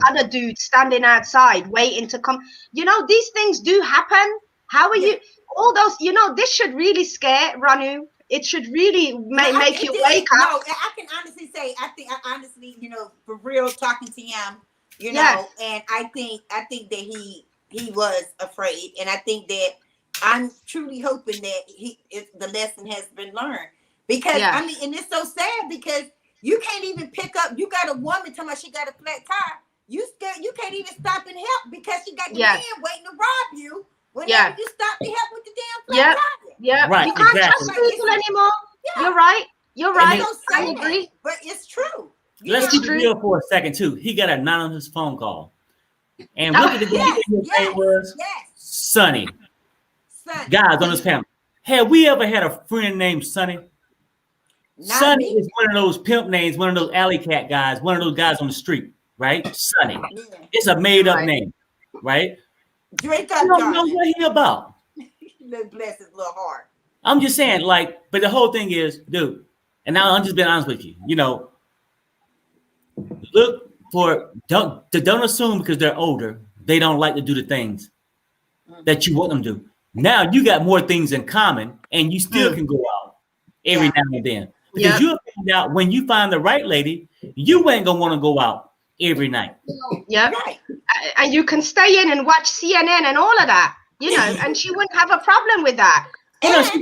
other dudes standing outside waiting to come. You know, these things do happen. How are you? All those, this should really scare Ranu. It should really make you wake up. No, I can honestly say, I honestly, for real, talking to him, and I think that he was afraid, and I think that I'm truly hoping that the lesson has been learned. Because I mean, and it's so sad because you can't even pick up. You got a woman talking about she got a flat tire. You can't even stop and help because she got the man waiting to rob you. Whenever you stop to help with the damn flat tire. Yeah, right. You can't Exactly. trust people anymore. Yeah. You're right. You're right. So I sad, agree. but it's true. Let's keep it real for a second too. He got an anonymous phone call, and look at the guy. His name was Sonny. Guys on this panel, have we ever had a friend named Sonny? Sonny is one of those pimp names, one of those alley cat guys, one of those guys on the street, right? Sonny. It's a made up name, right? Drink up, you don't know what he about. Bless his little heart. I'm just saying, but the whole thing is, dude, and now I'm just being honest with you. Look for don't assume because they're older, they don't like to do the things that you want them to do. Now you got more things in common, and you still can go out every now and then. Because you'll find out when you find the right lady, you ain't gonna want to go out every night. Yeah, and you can stay in and watch CNN and all of that, and she wouldn't have a problem with that. And he's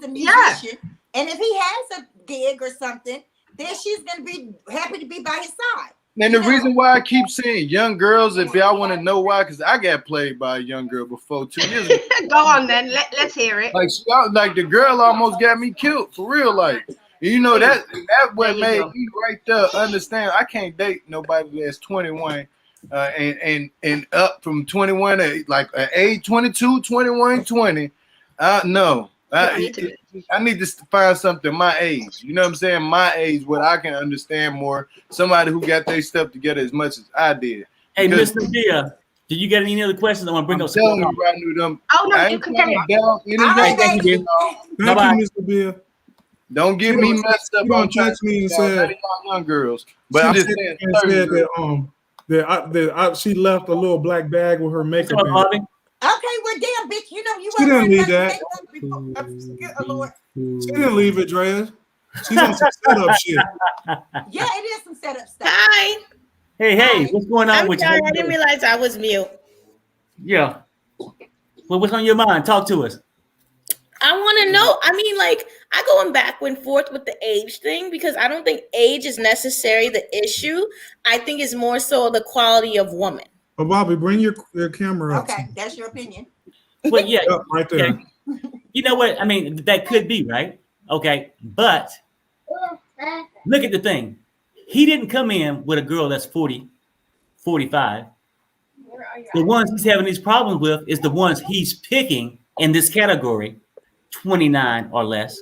a musician, and if he has a gig or something, then she's gonna be happy to be by his side. And the reason why I keep saying young girls, if y'all want to know why, because I got played by a young girl before 2 years ago. Go on then, let's hear it. Like the girl almost got me killed for real. Like, that what made me right there understand I can't date nobody that's 21 and up from 21 to like age 22, 21, 20. No. I need to find something my age. You know what I'm saying? My age, what I can understand more. Somebody who got their stuff together as much as I did. Hey, Mr. Drea, did you get any other questions? I want to bring up some. Oh no, you can carry on. Thank you, Mr. Bia. Don't get me messed up. Don't text me and said young girls, but I'm just saying that she left a little black bag with her makeup in it. Okay, well, damn, bitch, you She didn't leave that. Lord. She didn't leave it, Drea. She's on some setup shit. Yeah, it is some setup stuff. Hi. Hey, what's going on I'm with sorry, you? I didn't realize I was mute. Yeah. Well, what's on your mind? Talk to us. I want to know. I mean, I going back and forth with the age thing because I don't think age is necessarily the issue. I think it's more so the quality of woman. But Bobby, bring your camera up. Okay, that's your opinion. Well, yeah, right there. Okay. You know what? I mean, that could be right. Okay, but look at the thing. He didn't come in with a girl that's 40, 45. The ones he's having these problems with is the ones he's picking in this category, 29 or less,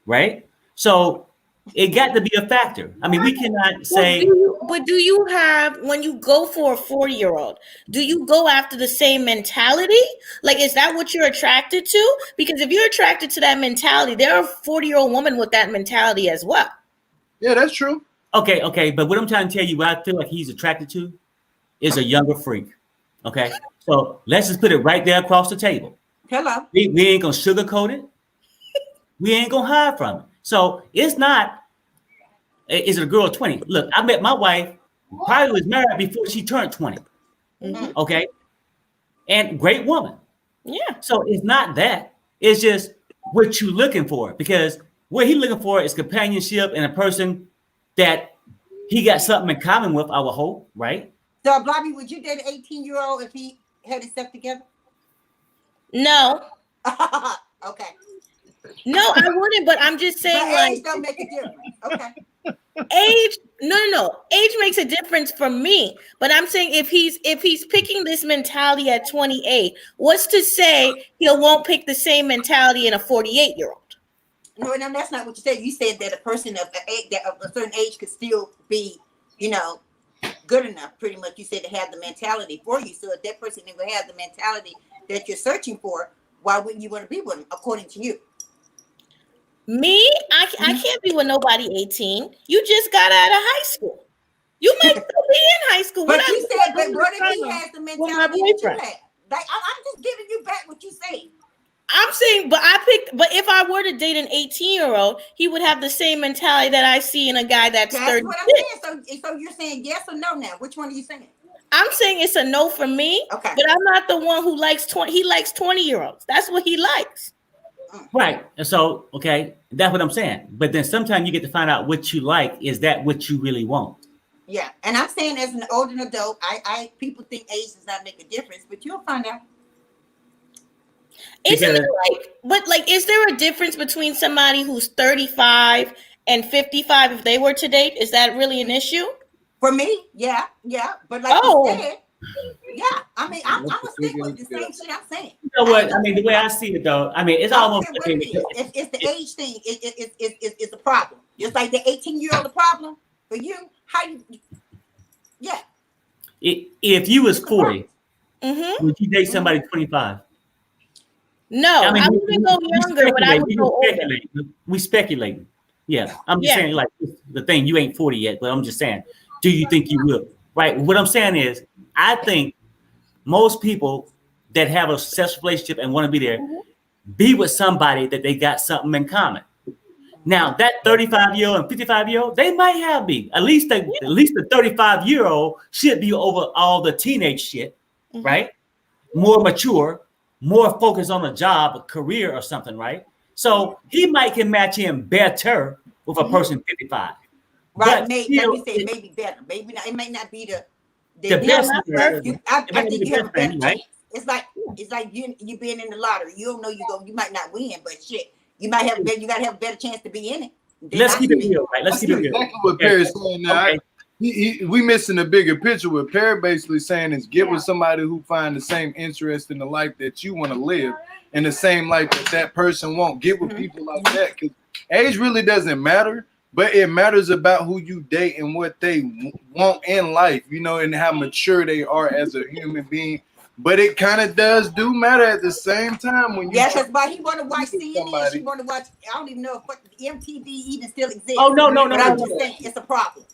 right? So it got to be a factor. I mean, we cannot say. But do you have, when you go for a 40-year-old, do you go after the same mentality? Like, is that what you're attracted to? Because if you're attracted to that mentality, there are 40-year-old women with that mentality as well. Yeah, that's true. Okay. But what I'm trying to tell you, what I feel like he's attracted to is a younger freak. Okay, so let's just put it right there across the table. Hello. We ain't gonna sugarcoat it. We ain't gonna hide from it. So it's not. Is it a girl 20? Look, I met my wife. Probably was married before she turned 20. Okay, and great woman. Yeah. So it's not that. It's just what you looking for, because what he looking for is companionship and a person that he got something in common with. I would hope, right? So, Blobby, would you date an 18-year-old if he had his stuff together? No. Okay. No, I wouldn't, but I'm just saying, But age like, don't make a difference. Okay. age, no. Age makes a difference for me. But I'm saying if he's picking this mentality at 28, what's to say he won't pick the same mentality in a 48-year-old? No, that's not what you said. You said that a person of a certain age could still be, good enough. Pretty much, you said to have the mentality for you. So if that person never has the mentality that you're searching for, why wouldn't you want to be with them? According to you. Me, I can't be with nobody 18. You just got out of high school. You might still be in high school. But you said, but what if he has the mentality that you have? Like, I'm just giving you back what you say. I'm saying, but if I were to date an 18-year-old, he would have the same mentality that I see in a guy that's 36. What I'm saying. So you're saying yes or no now? Which one are you saying? I'm saying it's a no for me. Okay. But I'm not the one who likes 20. He likes 20-year-olds. That's what he likes. Right. And so, okay, that's what I'm saying. But then sometimes you get to find out what you like. Is that what you really want? Yeah. And I'm saying as an older adult, people think age does not make a difference, but you'll find out. Isn't it like, is there a difference between somebody who's 35 and 55 if they were to date? Is that really an issue? For me, yeah. But like you said, yeah. I mean, I'm gonna stick with the same shit I'm saying. You know what? I mean, the way I see it though, I mean, it's almost it's the age thing. It's a problem. Just like the 18-year-old, the problem for you. How you? Yeah. If you was 40, would you date somebody 25? No, I wouldn't go younger, but I would go older. We speculating. Yeah, I'm just saying, like, the thing, you ain't 40 yet, but I'm just saying, do you think you will? Right. What I'm saying is, I think most people that have a successful relationship and want to be there, be with somebody that they got something in common. Now, that 35-year-old and 55-year-old, they might have be. At least the 35-year-old should be over all the teenage shit, right? More mature, more focused on a job, a career or something, right? So he might can match him better with a person 55. Right, but maybe like you said, maybe better. Maybe not, it may not be the best. I think you have a better chance. It's like you being in the lottery. You don't know you might not win, but shit, you might have you gotta have a better chance to be in it. Let's keep it real, right? Let's keep it real. Exactly what Perry's saying now. Okay. We missing the bigger picture. What Perry basically saying is get with somebody who find the same interest in the life that you want to live and the same life that person won't. Get with people like that, because age really doesn't matter, but it matters about who you date and what they want in life, and how mature they are as a human being. But it kind of do matter at the same time when you. Yeah, because why he want to watch CNN, she want to watch. I don't even know if MTV even still exists. Oh no! But I'm just saying it's a problem.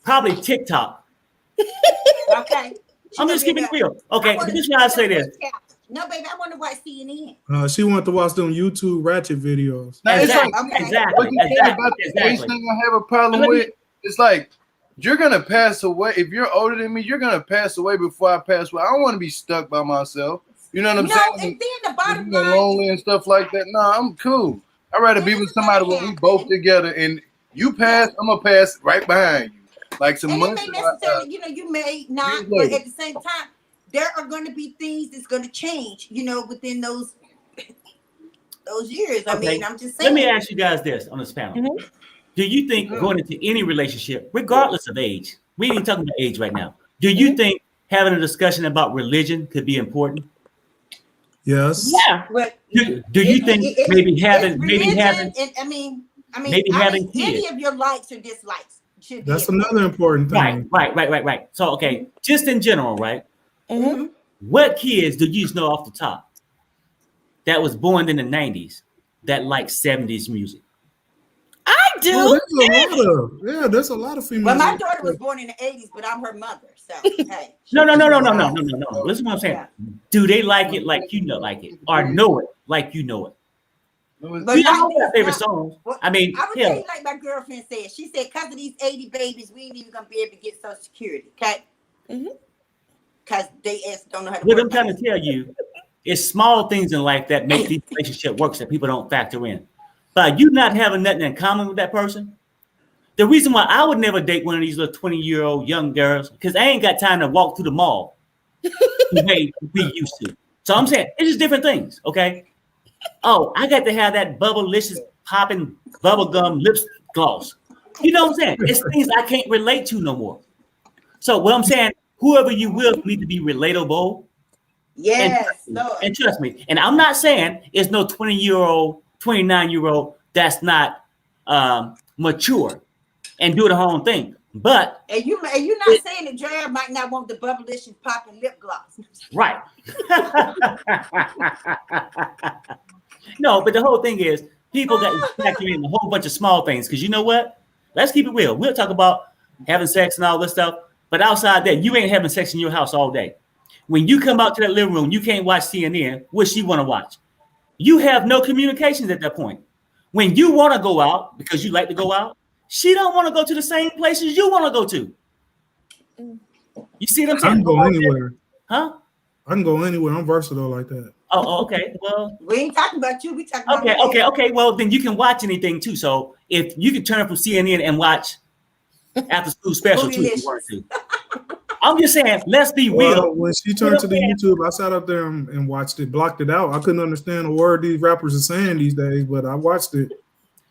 Probably TikTok. Okay. I'm just keeping it real. Okay, this is why I say this. No, baby, I want to watch CNN. She wanted to watch them YouTube ratchet videos. Now, Exactly. I have a problem with. It's like you're gonna pass away. If you're older than me, you're gonna pass away before I pass away. I don't want to be stuck by myself. You know what I'm saying? And then the bottom line, lonely and stuff like that. No, I'm cool. I'd rather be with somebody where we both together and you pass, I'm gonna pass right behind you. Like some months. It may necessarily, you may not, but at the same time, there are going to be things that's going to change, within those years. I mean, I'm just saying. Let me ask you guys this on this panel. Do you think going into any relationship, regardless of age, we ain't even talking about age right now, do you think having a discussion about religion could be important? Yes. Yeah. Do you think maybe having any of your likes or dislikes should be That's another important thing. Right. So, okay, just in general, right? What kids do you know off the top that was born in the 90s that like 70s music? I do. There's a lot of females. Well, my daughter was born in the 80s, but I'm her mother. So hey. No. Listen to what I'm saying. Yeah. Do they like it like you know like it, or know it like you know it? But We all got favorite songs. I mean, I would tell you like my girlfriend said. She said, "Cause of these 80 babies, we ain't even gonna be able to get Social Security." Okay. Cause they don't know how to. What I'm trying to tell you is small things in life that make these relationship works that people don't factor in. But you not having nothing in common with that person. The reason why I would never date one of these little 20-year-old young girls, because I ain't got time to walk through the mall the way we used to. So I'm saying it's just different things, okay? Oh, I got to have that bubblicious popping bubblegum lips gloss. You know what I'm saying? It's things I can't relate to no more. So what I'm saying, whoever you will need to be relatable. Yes, and trust me. And I'm not saying it's no 20-year-old, 29-year-old that's not mature and doing the whole thing. But and you're not saying that Drea might not want the bubblicious popping lip gloss. Right. No, but the whole thing is people got to factor in a whole bunch of small things. Because you know what? Let's keep it real. We'll talk about having sex and all this stuff. But outside that, you ain't having sex in your house all day. When you come out to that living room, you can't watch CNN. What she want to watch? You have no communications at that point. When you want to go out because you like to go out, she don't want to go to the same places you want to go to. You see what I'm saying? I can go anywhere. Huh? I can go anywhere. I'm versatile like that. Oh, okay. Well, we ain't talking about you. We talking about okay. Well, then you can watch anything too. So if you can turn from CNN and watch after school special too, if you want to. I'm just saying, let's be real. When she turned to the YouTube, I sat up there and watched it, blocked it out. I couldn't understand a word these rappers are saying these days, but I watched it.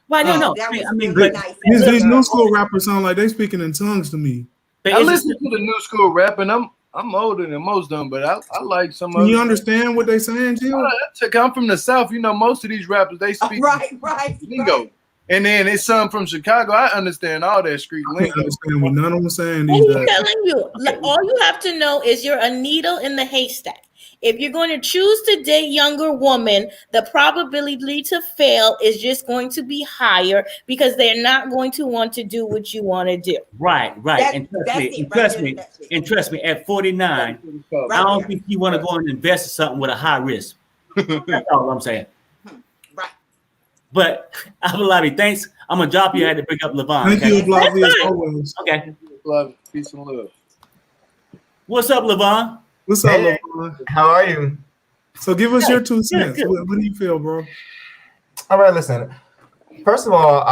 Well, no. I mean, these new school rappers sound like they speaking in tongues to me. I listen to the new school rap, and I'm older than most of them, but I like some of them. You understand what they saying, Gio? I'm from the South. You know, most of these rappers, they speak right lingo. Right. And then it's some from Chicago. I understand all that street lingo. I understand what none of them saying these days. I'm telling you, all you have to know is you're a needle in the haystack. If you're going to choose to date younger women, the probability to fail is just going to be higher because they're not going to want to do what you want to do. Right. And trust me, at 49, I don't think you want to go and invest in something with a high risk. That's all I'm saying. Right. But Abulabi, thanks. I'm gonna drop you. I had to pick up Levon. Thank you, Abulabi, as always. Okay. Love, peace and love. What's up, Levon? What's up, Levon? How are you? So give us your 2 cents. What do you feel, bro? All right, listen. First of all,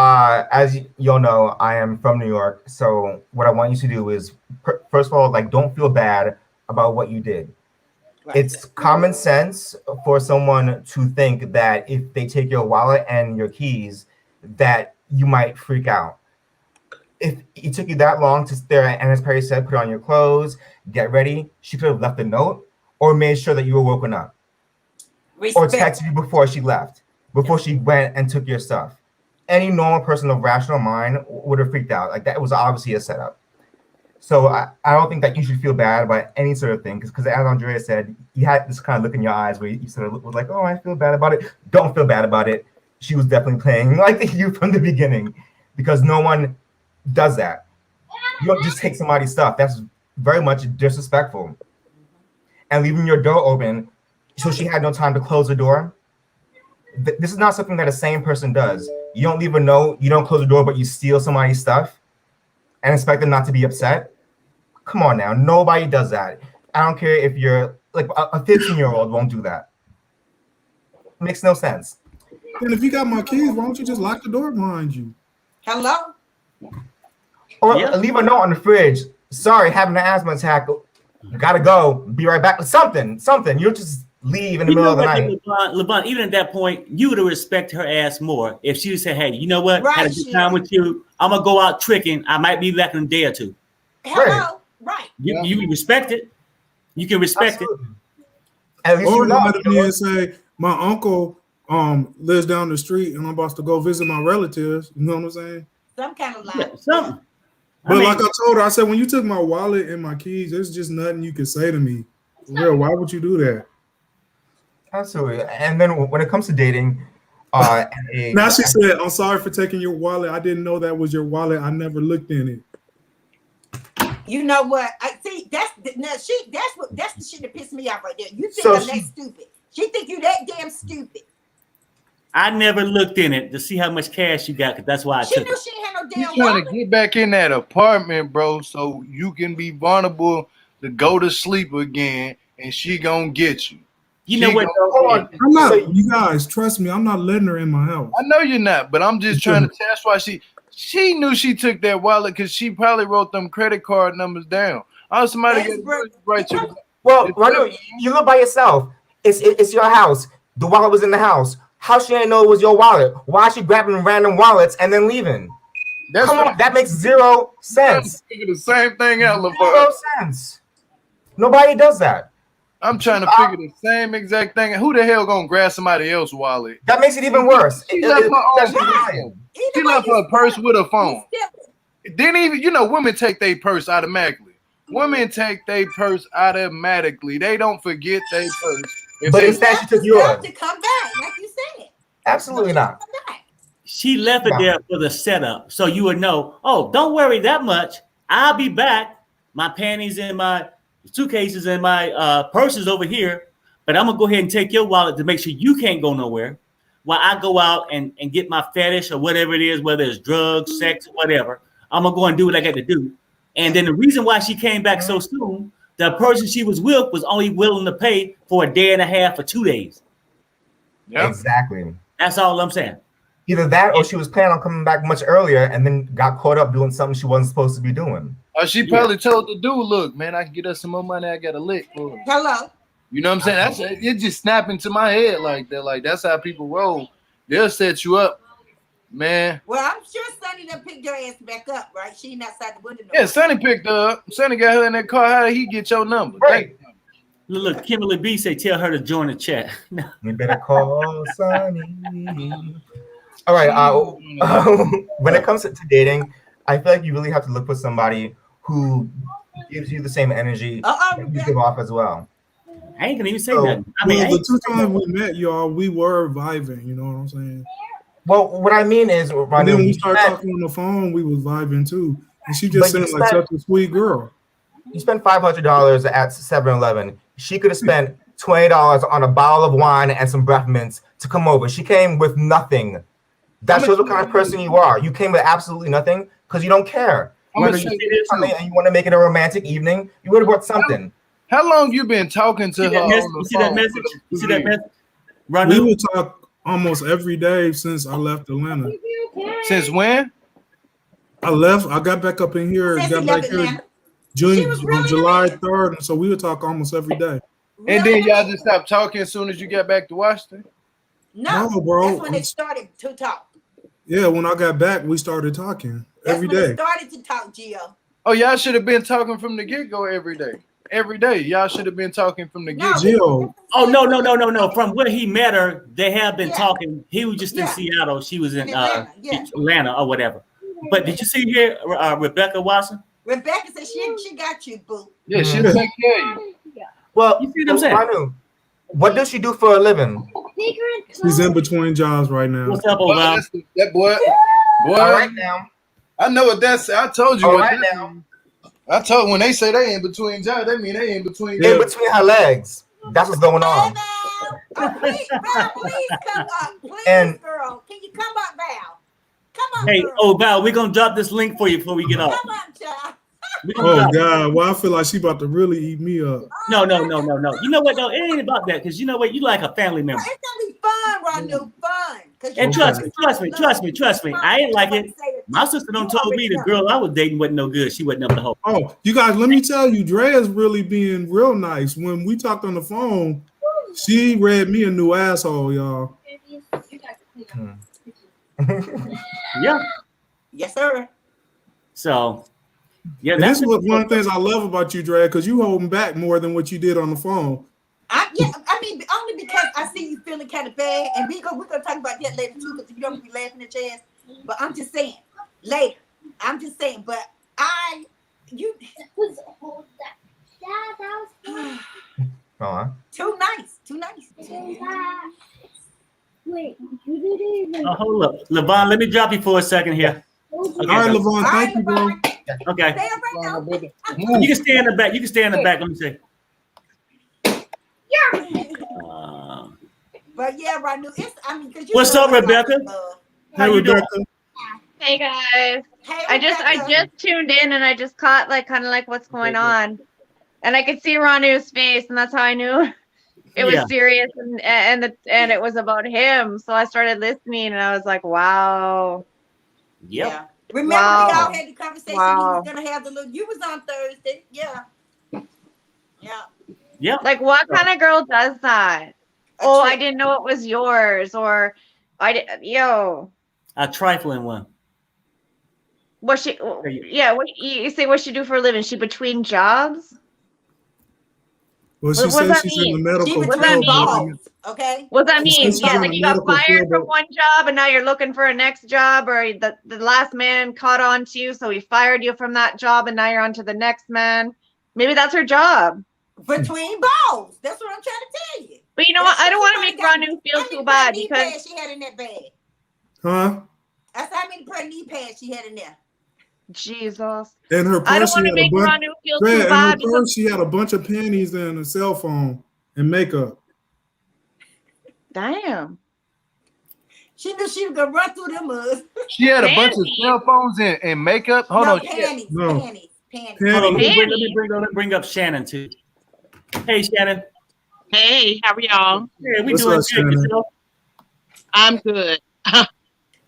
as you'll know, I am from New York. So what I want you to do is, first of all, like, don't feel bad about what you did. Right. It's common sense for someone to think that if they take your wallet and your keys, that you might freak out. If it took you that long to stare, and as Perry said, put on your clothes, get ready, she could have left a note or made sure that you were woken up. Or texted you before she left, before she went and took your stuff. Any normal person of rational mind would have freaked out. Like, that was obviously a setup. So I don't think that you should feel bad about any sort of thing, because as Andrea said, you had this kind of look in your eyes where you sort of was like, oh, I feel bad about it. Don't feel bad about it. She was definitely playing like you from the beginning, because no one does that. You don't just take somebody's stuff. That's very much disrespectful. And leaving your door open so she had no time to close the door. This is not something that a sane person does. You don't leave a note, you don't close the door, but you steal somebody's stuff and expect them not to be upset. Come on now, nobody does that. I don't care if you're like a 15-year-old won't do that. It makes no sense. And if you got my keys, why don't you just lock the door behind you? Hello? Or leave a note on the fridge. Sorry, having an asthma attack. Gotta go. Be right back. Something. You'll just leave in the middle of the night. LeBron, even at that point, you would have respected her ass more if she would say, hey, you know what? Right, had a good time with you. I'm going to go out tricking. I might be back in a day or two. Hello. Right. You respect it. You can respect Absolutely. it. At least or you know. Me and say, my uncle lives down the street and I'm about to go visit my relatives. You know what I'm saying? Some kind of lie. Yeah, something. But like I told her, I said, when you took my wallet and my keys, there's just nothing you can say to me. For real, why would you do that? Absolutely. And then when it comes to dating, Now she said, "I'm sorry for taking your wallet. I didn't know that was your wallet. I never looked in it." You know what? I see. That's the shit that pissed me off right there. You think So I'm that stupid? She think you that damn stupid. I never looked in it to see how much cash you got, because that's why I She took knew it. she ain't had no You damn trying wallet. to get back in that apartment, bro, so you can be vulnerable to go to sleep again, and she gonna get you. You know what? Hold on. I'm not. You guys, trust me. I'm not letting her in my house. I know you're not, but I'm just trying to tell. That's why she knew she took that wallet because she probably wrote them credit card numbers down. Oh, somebody That's got right to. Well, Ranu, you live by yourself. It's your house. The wallet was in the house. How she didn't know it was your wallet? Why is she grabbing random wallets and then leaving? That's Come on, that makes zero sense. Figure the same thing out, Zero LeVar. sense. Nobody does that. I'm trying to figure the same exact thing. Who the hell gonna grab somebody else's wallet? That makes it even worse. She left her own That's purse. lying. She left her purse with a phone. Then even women take their purse automatically. Women take their purse automatically. They don't forget their purse. But instead, she took yours. To come back, like you said. Absolutely not. She left it there for the setup, so you would know. Oh, don't worry that much. I'll be back. My panties and my suitcases and my purses over here, but I'm gonna go ahead and take your wallet to make sure you can't go nowhere, while I go out and get my fetish or whatever it is, whether it's drugs, sex, whatever. I'm gonna go and do what I got to do. And then the reason why she came back so soon, the person she was with was only willing to pay for a day and a half or 2 days. Yep. Exactly. That's all I'm saying. Either that or she was planning on coming back much earlier and then got caught up doing something she wasn't supposed to be doing. Or she probably told the dude, "Look, man, I can get us some more money. I got a lick for her." Hello. You know what I'm saying? It just snapped into my head like that. Like that's how people roll. They'll set you up, man. Well, I'm sure Sonny done picked her ass back up, right? She ain't outside the window. Yeah, Sonny picked her up. Sonny got her in that car. How did he get your number? Right. Look, Kimberly B say tell her to join the chat. You better call Sonny. All right. When it comes to dating, I feel like you really have to look for somebody who gives you the same energy that you give off as well. I ain't gonna even say that. I mean, the 2 times we met, y'all, we were vibing. You know what I'm saying? Well, what I mean is, and then when we started talking on the phone, we was vibing too. And she just seemed like such a sweet girl. You spent $500 at 7-Eleven. She could have spent $20 on a bottle of wine and some breath mints to come over. She came with nothing. That shows what kind of person you are. You came with absolutely nothing because you don't care. And you want to make it a romantic evening, you would have brought something. How long you been talking to her? You see that message? You see that message? We would talk almost every day since I left Atlanta. Since when? I left. I got back up in here. Got back here July 3rd. And so we would talk almost every day. And then y'all just stopped talking as soon as you got back to Washington? No, bro. That's when they started to talk. Yeah, when I got back, we started talking every day. They started to talk, Geo. Oh, y'all should have been talking from the get-go every day. Every day, y'all should have been talking from the get-go. Oh no! From where he met her, they have been talking. He was just in Seattle. She was in Atlanta or whatever. But did you see here, Rebecca Watson? Rebecca said she got you, boo. Yeah, she'll take care of you. Well, you see what I'm saying? Manu, what does she do for a living? She's in between jobs right now. What's up, Oval? That boy. All right now. I know what that's. I told you. All what right now. I told when they say they in between jobs, they mean they in between. In between her legs. That's what's going on. Please come up. Please, And girl. Can you come up, Val? Come on, Hey, girl. Val, we're gonna drop this link for you before we get off. Come on, child. Oh God! Well, I feel like she about to really eat me up. No. You know what though? It ain't about that because you know what? You like a family member. It's gonna be fun, Ronu. Fun. And trust me. I ain't like it. My sister done told me the girl I was dating wasn't no good. She wasn't up the whole. Oh, you guys, let me tell you, Drea's really being real nice. When we talked on the phone, she read me a new asshole, y'all. Yeah. Yes, sir. So, yeah, and this is one of the things I love about you, Drea, because you holding back more than what you did on the phone. I mean, only because I see you feeling kind of bad, and we're gonna talk about that later too, because you don't be laughing at your ass. But I'm just saying, later. I'm just saying, but too nice. Oh, hold up, Levon. Let me drop you for a second here. Okay, All right, so- Levon, thank you, bro. okay. Stay up right now. You can stay in the back. You can stay in the back. Let me see. But yeah, Ranu, it's because you. What's know up, what I Rebecca? love. How Hey, you doing? Rebecca. Hey guys. Hey, I Rebecca. just tuned in and I just caught like kind of like what's going on. And I could see Ronu's face and that's how I knew it was Yeah. serious and it was about him. So I started listening and I was like, wow. Yep. Yeah. Remember we Wow. all had the conversation Wow. he was gonna have the little you was on Thursday. Yeah. Yeah. Yep. Like what kind of girl does that? A Oh, I trick. didn't know it was yours or A trifling one. what she what you say what she do for a living? She between jobs? Well, she What does says that she's in the mean? medical She What does that between field. mean? balls. Okay. What does that She mean? says she's Yeah, in like the you got medical fired field, from but one job and now you're looking for a next job, or the last man caught on to you, so he fired you from that job and now you're on to the next man. Maybe that's her job. Between balls. That's what I'm trying to tell you. But you know That's what? I what don't she want to might make have got. Ronu feel How too many bad pair knee because pads she had in that bag? huh? I said how many pair knee pads she had in there. Jesus. In her I don't purse, she want to had a make bunch. Ronu feel Drea, too in her bad because purse, she had a bunch of panties and a cell phone and makeup. damn. She knew she was gonna run through them mugs. She had a bunch of Panties. cell phones and makeup. Hold No on. panties, No. panties, panties. Hold on. Panties. Let me Panties. bring up Shannon too. Hey, Shannon. Hey, how are y'all? Yeah, we What's doing up, good. Shannon? Yourself? I'm good.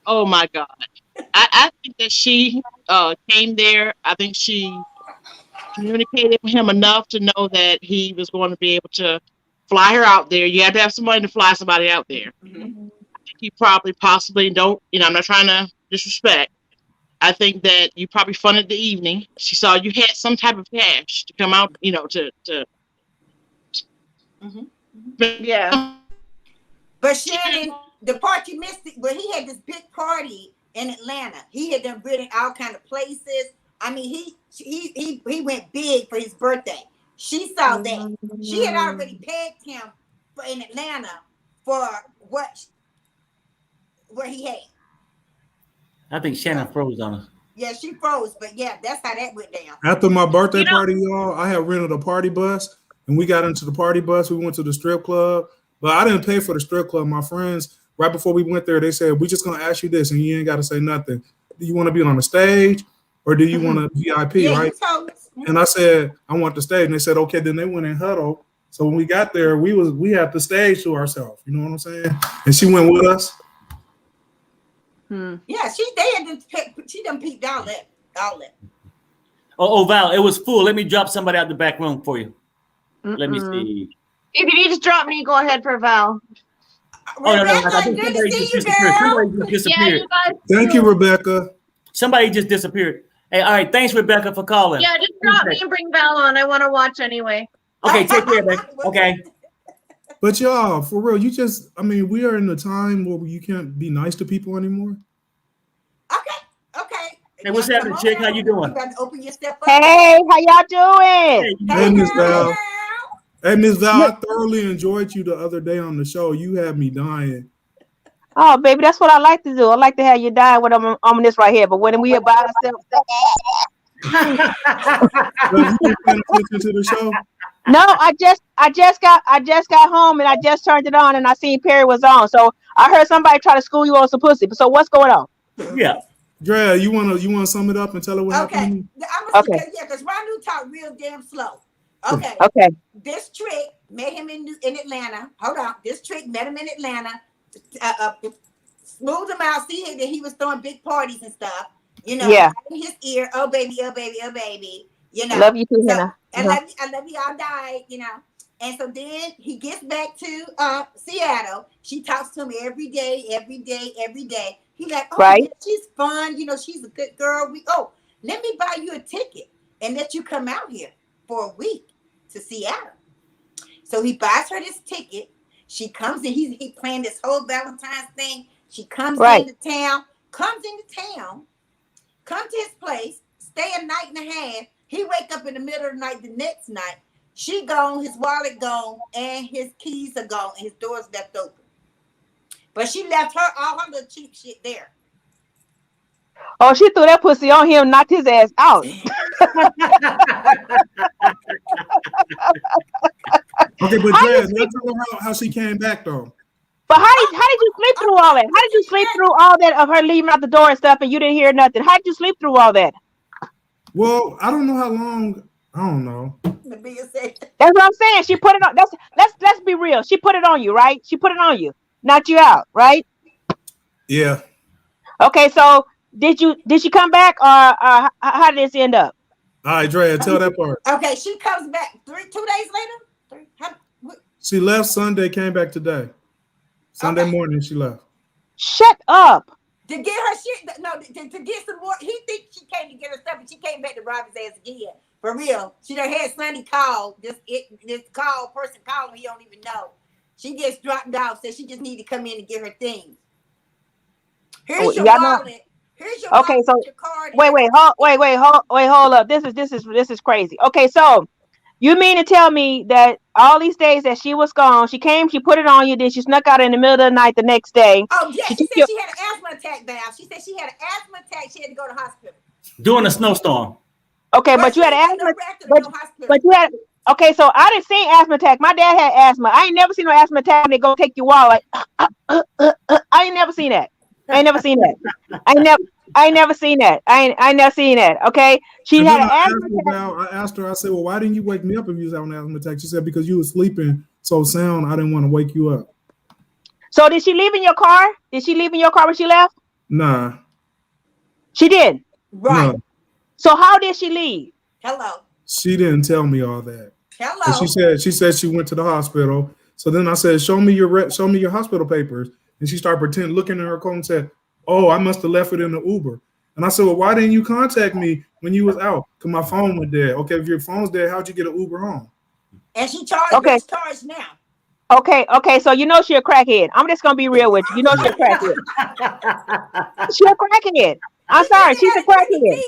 Oh my God. I think that she came there. I think she communicated with him enough to know that he was going to be able to fly her out there. You have to have somebody to fly somebody out there. Mhm. I think he probably possibly don't, I'm not trying to disrespect. I think that you probably funded the evening. She saw you had some type of cash to come out, to Mhm. Yeah. But Shannon, the part you missed it, but he had this big party in Atlanta. He had done been in all kind of places. I mean, he went big for his birthday. She saw that. She had already pegged him in Atlanta for what he had. I think Shannon froze on us. Yeah, she froze, but yeah, that's how that went down. After my birthday You know- party, y'all, I had rented a party bus, and we got into the party bus. We went to the strip club, but I didn't pay for the strip club. My friends, right before we went there, they said, "We just gonna ask you this, and you ain't got to say nothing. Do you want to be on the stage, or do you want a VIP?" Yeah, right? you told us. And I said, "I want the stage," and they said, "Okay." Then they went in huddle. So when we got there, we had the stage to ourselves. You know what I'm saying? And she went with us. Yeah, she done peeped all that. Oh, Val, it was full. Let me drop somebody out the back room for you. Let me see. If you just drop me, go ahead for Val. Oh, no, Rebecca, I think good somebody to just see you, disappeared. girl. Somebody just Yeah, disappeared. you guys. Thank you, Rebecca. Somebody just disappeared. Hey, all right. Thanks, Rebecca, for calling. Yeah, just drop me and bring Val on. I want to watch anyway. Okay, take care, man. Okay. But y'all, for real, we are in a time where you can't be nice to people anymore. Okay. Hey, what's Now, happening, come chick? on How now. you doing? You got to open yourself up. Hey, how y'all doing? Hey, Miss girl, Val. girl. Hey, Miss Val, I thoroughly enjoyed you the other day on the show. You had me dying. Oh, baby, that's what I like to do. I like to have you die when I'm on this right here. But when we are by ourselves, So you been paying attention to the show? no, I just got home and I just turned it on and I seen Perry was on. So I heard somebody try to school you on some pussy. So what's going on? Yeah. Drea, you wanna sum it up and tell her what happened to me? Okay. Because Ronu talk real damn slow. Okay. Okay. This trick met him in Atlanta. Hold on. This trick met him in Atlanta. Smoothed him out. See that he was throwing big parties and stuff. Yeah. In his ear. Oh baby, oh baby, oh baby. Love you too, So, Hannah. I love you. I'll die. And so then he gets back to Seattle. She talks to him every day. He's like, oh, Right. yeah, she's fun. She's a good girl. Let me buy you a ticket and let you come out here for a week to Seattle. So he buys her this ticket. She comes in. He planned this whole Valentine's thing. She comes into town. Comes to his place. Stay a night and a half. He wake up in the middle of the night the next night. She gone, his wallet gone, and his keys are gone, and his door's left open. But she left all her little cheap shit there. Oh, she threw that pussy on him, knocked his ass out. Okay, but Drea, let's tell her how she came back though. But how did you sleep through all that? How did you sleep through all that of her leaving out the door and stuff, and you didn't hear nothing? How did you sleep through all that? Well, I don't know how long. I don't know. That's what I'm saying. She put it on. Let's be real. She put it on you, right? She put it on you, knocked you out, right? Yeah. Okay, so did she come back, or how did this end up? All right, Drea, tell that part. Okay, she comes back 2 days later. She left Sunday, came back today. Sunday morning, she left. Shut up. To get her shit, no, to get some more. He thinks she came to get her stuff, and she came back to rob his ass again. For real. She done had Sonny call. This person calling, he don't even know. She just dropped off, so she just need to come in and get her things. Here's your wallet. Here's your okay, wallet, so your card. Hold up. This is crazy. Okay, so you mean to tell me that all these days that she was gone, she came, she put it on you, then she snuck out in the middle of the night the next day. Oh yeah, she said she had an asthma attack, Val. She said she had an asthma attack. She had to go to the hospital during a snowstorm. Okay, but you had asthma. But you had. Okay, so I didn't see asthma attack. My dad had asthma. I ain't never seen no asthma attack. And they go take your wallet. I ain't never seen that. I ain't never seen that. I ain't never seen that. I ain't never seen that. Okay, she had an asthma attack. I asked her. I said, "Well, why didn't you wake me up if you was having an asthma attack?" She said, "Because you were sleeping so sound. I didn't want to wake you up." So did she leave in your car? Did she leave in your car when she left? Nah. She did. Right. No. So how did she leave? Hello. She didn't tell me all that. Hello. And she said she went to the hospital. So then I said, "Show me your hospital papers." And she started pretending, looking at her phone and said, "Oh, I must have left it in the Uber." And I said, "Well, why didn't you contact me when you was out? Because my phone was dead." Okay, if your phone's dead, how'd you get an Uber home? And she charged. Okay. Charged now. Okay, so you know she a crackhead. I'm just gonna be real with you. You know she a crackhead. She a crackhead. I'm sorry, she's a crackhead.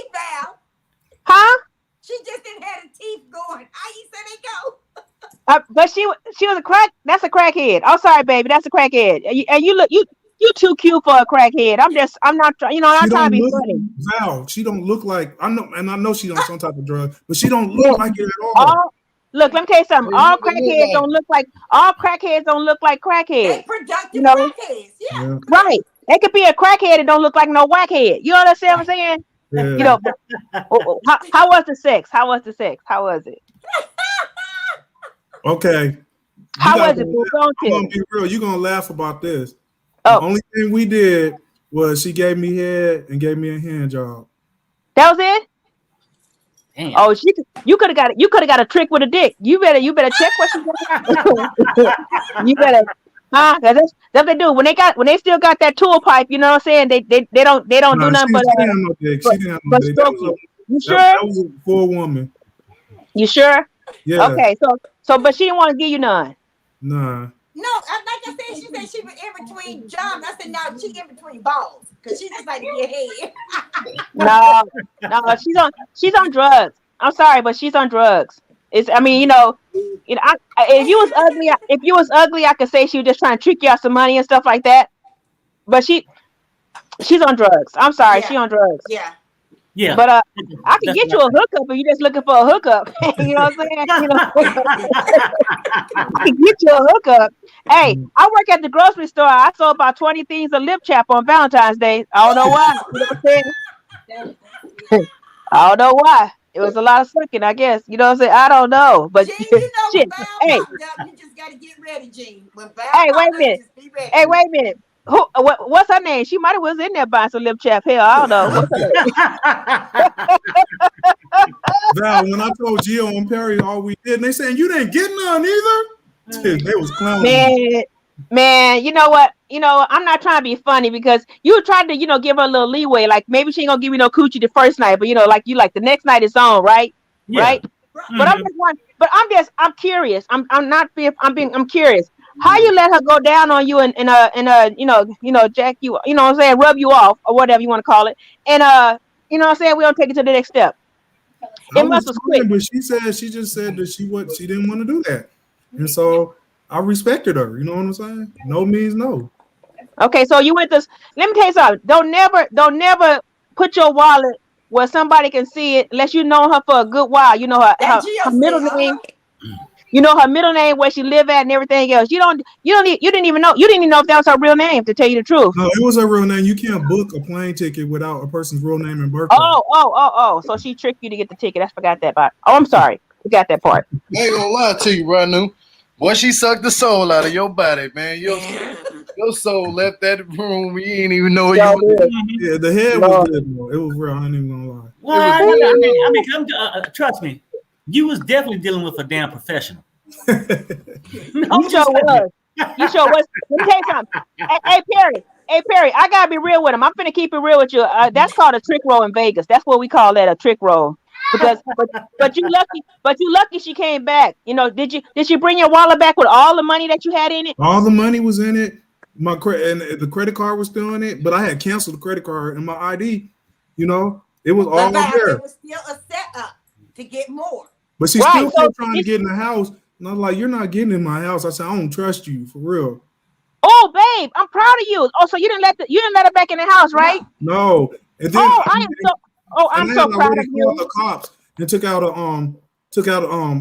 Huh? She just didn't have the teeth going. How you say they go? But she was a crack. That's a crackhead. I'm sorry, baby. That's a crackhead. And you too cute for a crackhead. I'm not trying to be funny. Val, she don't look like I know she's on some type of drug, but she don't look like it at all. Look, let me tell you something. All crackheads don't look like crackheads. Productive crackheads, yeah. Right. They could be a crackhead and don't look like no whackhead. You understand what I'm saying? Yeah. You know, how was the sex? How was it? Okay. How was it? I'm gonna be real. You're gonna laugh about this. The only thing we did was she gave me head and gave me a hand job. That was it? Damn. Oh, you could have got a trick with a dick. You better check what she got. You better, cause that's what they do when they still got that tool pipe. You know what I'm saying? They don't do nothing but stroke you. You sure? That was for a woman. You sure? Yeah. Okay, so but she didn't want to give you none. Nah. No, like I said, she said she was in between jobs. I said, no, she in between balls because she just like to get head. No, she's on drugs. I'm sorry, but she's on drugs. If you was ugly, I could say she was just trying to trick you out some money and stuff like that. But she's on drugs. I'm sorry, she on drugs. Yeah. Yeah. But I can get you a hookup if you're just looking for a hookup. You know what I'm saying? I can get you a hookup. Hey, I work at the grocery store. I sold about 20 things of lip chap on Valentine's Day. I don't know why. You know what I'm saying? I don't know why. It was a lot of sucking, I guess. You know what I'm saying? I don't know. But Gene, you know shit. Hey, you just gotta get ready, Gene. Hey, wait a minute. Hey, wait a minute. What's her name? She might have was in there buying some lip chap. Hell, I don't know. What's her name? Val, when I told Geo and Perry all we did, and they saying you didn't get none either. They was clowning. Man, you know what? I'm not trying to be funny because you tried to, give her a little leeway. Like maybe she ain't gonna give you no coochie the first night, but like the next night is on, right? Yeah. Right. Mm-hmm. But I'm curious. I'm curious. How you let her go down on you and jack you, what I'm saying, rub you off or whatever you want to call it, and what I'm saying, we don't take it to the next step. It must was quick. But she just said that she didn't want to do that, and so I respected her. You know what I'm saying? No means no. Okay, so you went to. Let me tell you something. Don't never put your wallet where somebody can see it unless you know her for a good while. You know her middle name. You know her middle name, where she live at, and everything else. You didn't even know if that was her real name. To tell you the truth. No, it was her real name. You can't book a plane ticket without a person's real name and birthday. Oh. So she tricked you to get the ticket. I forgot that part. Oh, I'm sorry. Forgot that part. I ain't gonna lie to you, Ranu. Boy, she sucked the soul out of your body, man. Your soul left that room. You ain't even know what you were. Yeah, the head was good, though. It was real. I ain't even gonna lie. Well, trust me, you was definitely dealing with a damn professional. You sure was. Let me tell you something. Hey Perry, I gotta be real with him. I'm finna keep it real with you. That's called a trick roll in Vegas. That's what we call that, a trick roll. Because but you lucky she came back. You know, did she bring your wallet back with all the money that you had in it? All the money was in it. And the credit card was still in it, but I had canceled the credit card and my ID. You know, it was all there. It was still a setup to get more. But she still kept trying to get in the house. And I was like, "You're not getting in my house." I said, "I don't trust you for real." Oh, babe, I'm proud of you. Oh, so you didn't let her back in the house, right? No. And then I'm so proud of you. The cops and took out a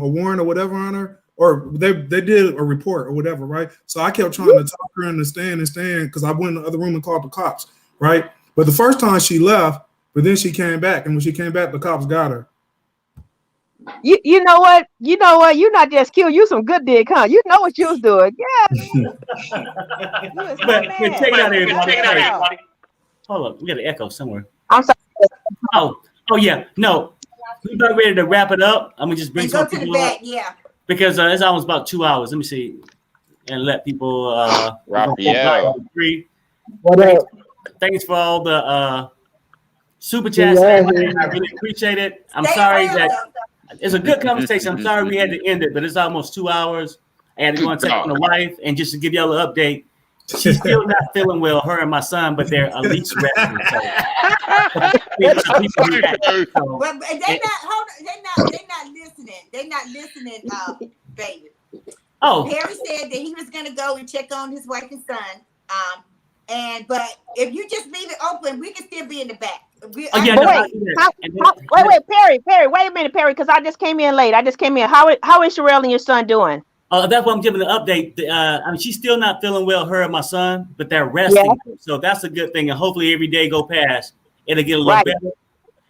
warrant or whatever on her, or they did a report or whatever, right? So I kept trying to talk her in the stand because I went in the other room and called the cops, right? But the first time she left, but then she came back, and when she came back, the cops got her. You know what? You not just cute. You some good dick, huh? You know what you was doing. Yeah. But check it out, everybody. Hold up, we got an echo somewhere. I'm sorry. Oh yeah. No, we about ready to wrap it up. I'm gonna just bring some people up. Yeah. Because it's almost about 2 hours. Let me see, and let people. Raphael. Thanks for all the super chats. I really appreciate it. I'm sorry that it's a good conversation. I'm sorry we had to end it, but it's almost 2 hours. I had to go and check on the wife, and just to give y'all an update, she's still not feeling well. Her and my son, but they're at least resting. But they're not listening. They're not listening, baby. Oh, Perry said that he was gonna go and check on his wife and son. But if you just leave it open, we can still be in the back. Wait, Perry, wait a minute, Perry, because I just came in late. How is Sherelle and your son doing? That's why I'm giving the update. She's still not feeling well, her and my son, but they're resting. Yeah. So that's a good thing. And hopefully every day go past, it'll get a little better.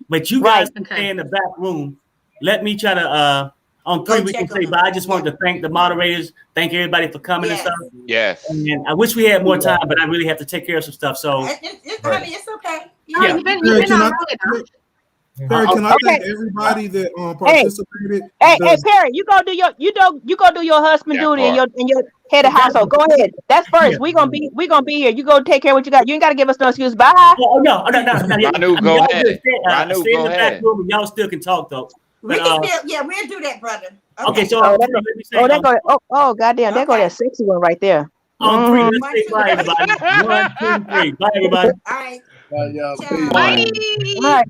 But you guys can stay in the back room. Let me try to, on 3 we can say bye. I just wanted to thank the moderators. Thank everybody for coming and stuff. Yes. And I wish we had more time, but I really have to take care of some stuff. So it's okay. Yeah. You've been Perry, can I thank everybody that participated? Hey, Perry, you go do your husband duty and your head of household. Go ahead. That's first. Yeah. We gonna be here. You go take care of what you got. You ain't gotta give us no excuse. Bye. No. Ranu, go ahead. Stay in the back room and y'all still can talk though. We can still, we'll do that, brother. Okay, so goddamn, there go that sexy one right there. On 3, let's say bye, everybody. 1, 2, 3. Bye, everybody. All right. Bye, y'all. Bye. All right.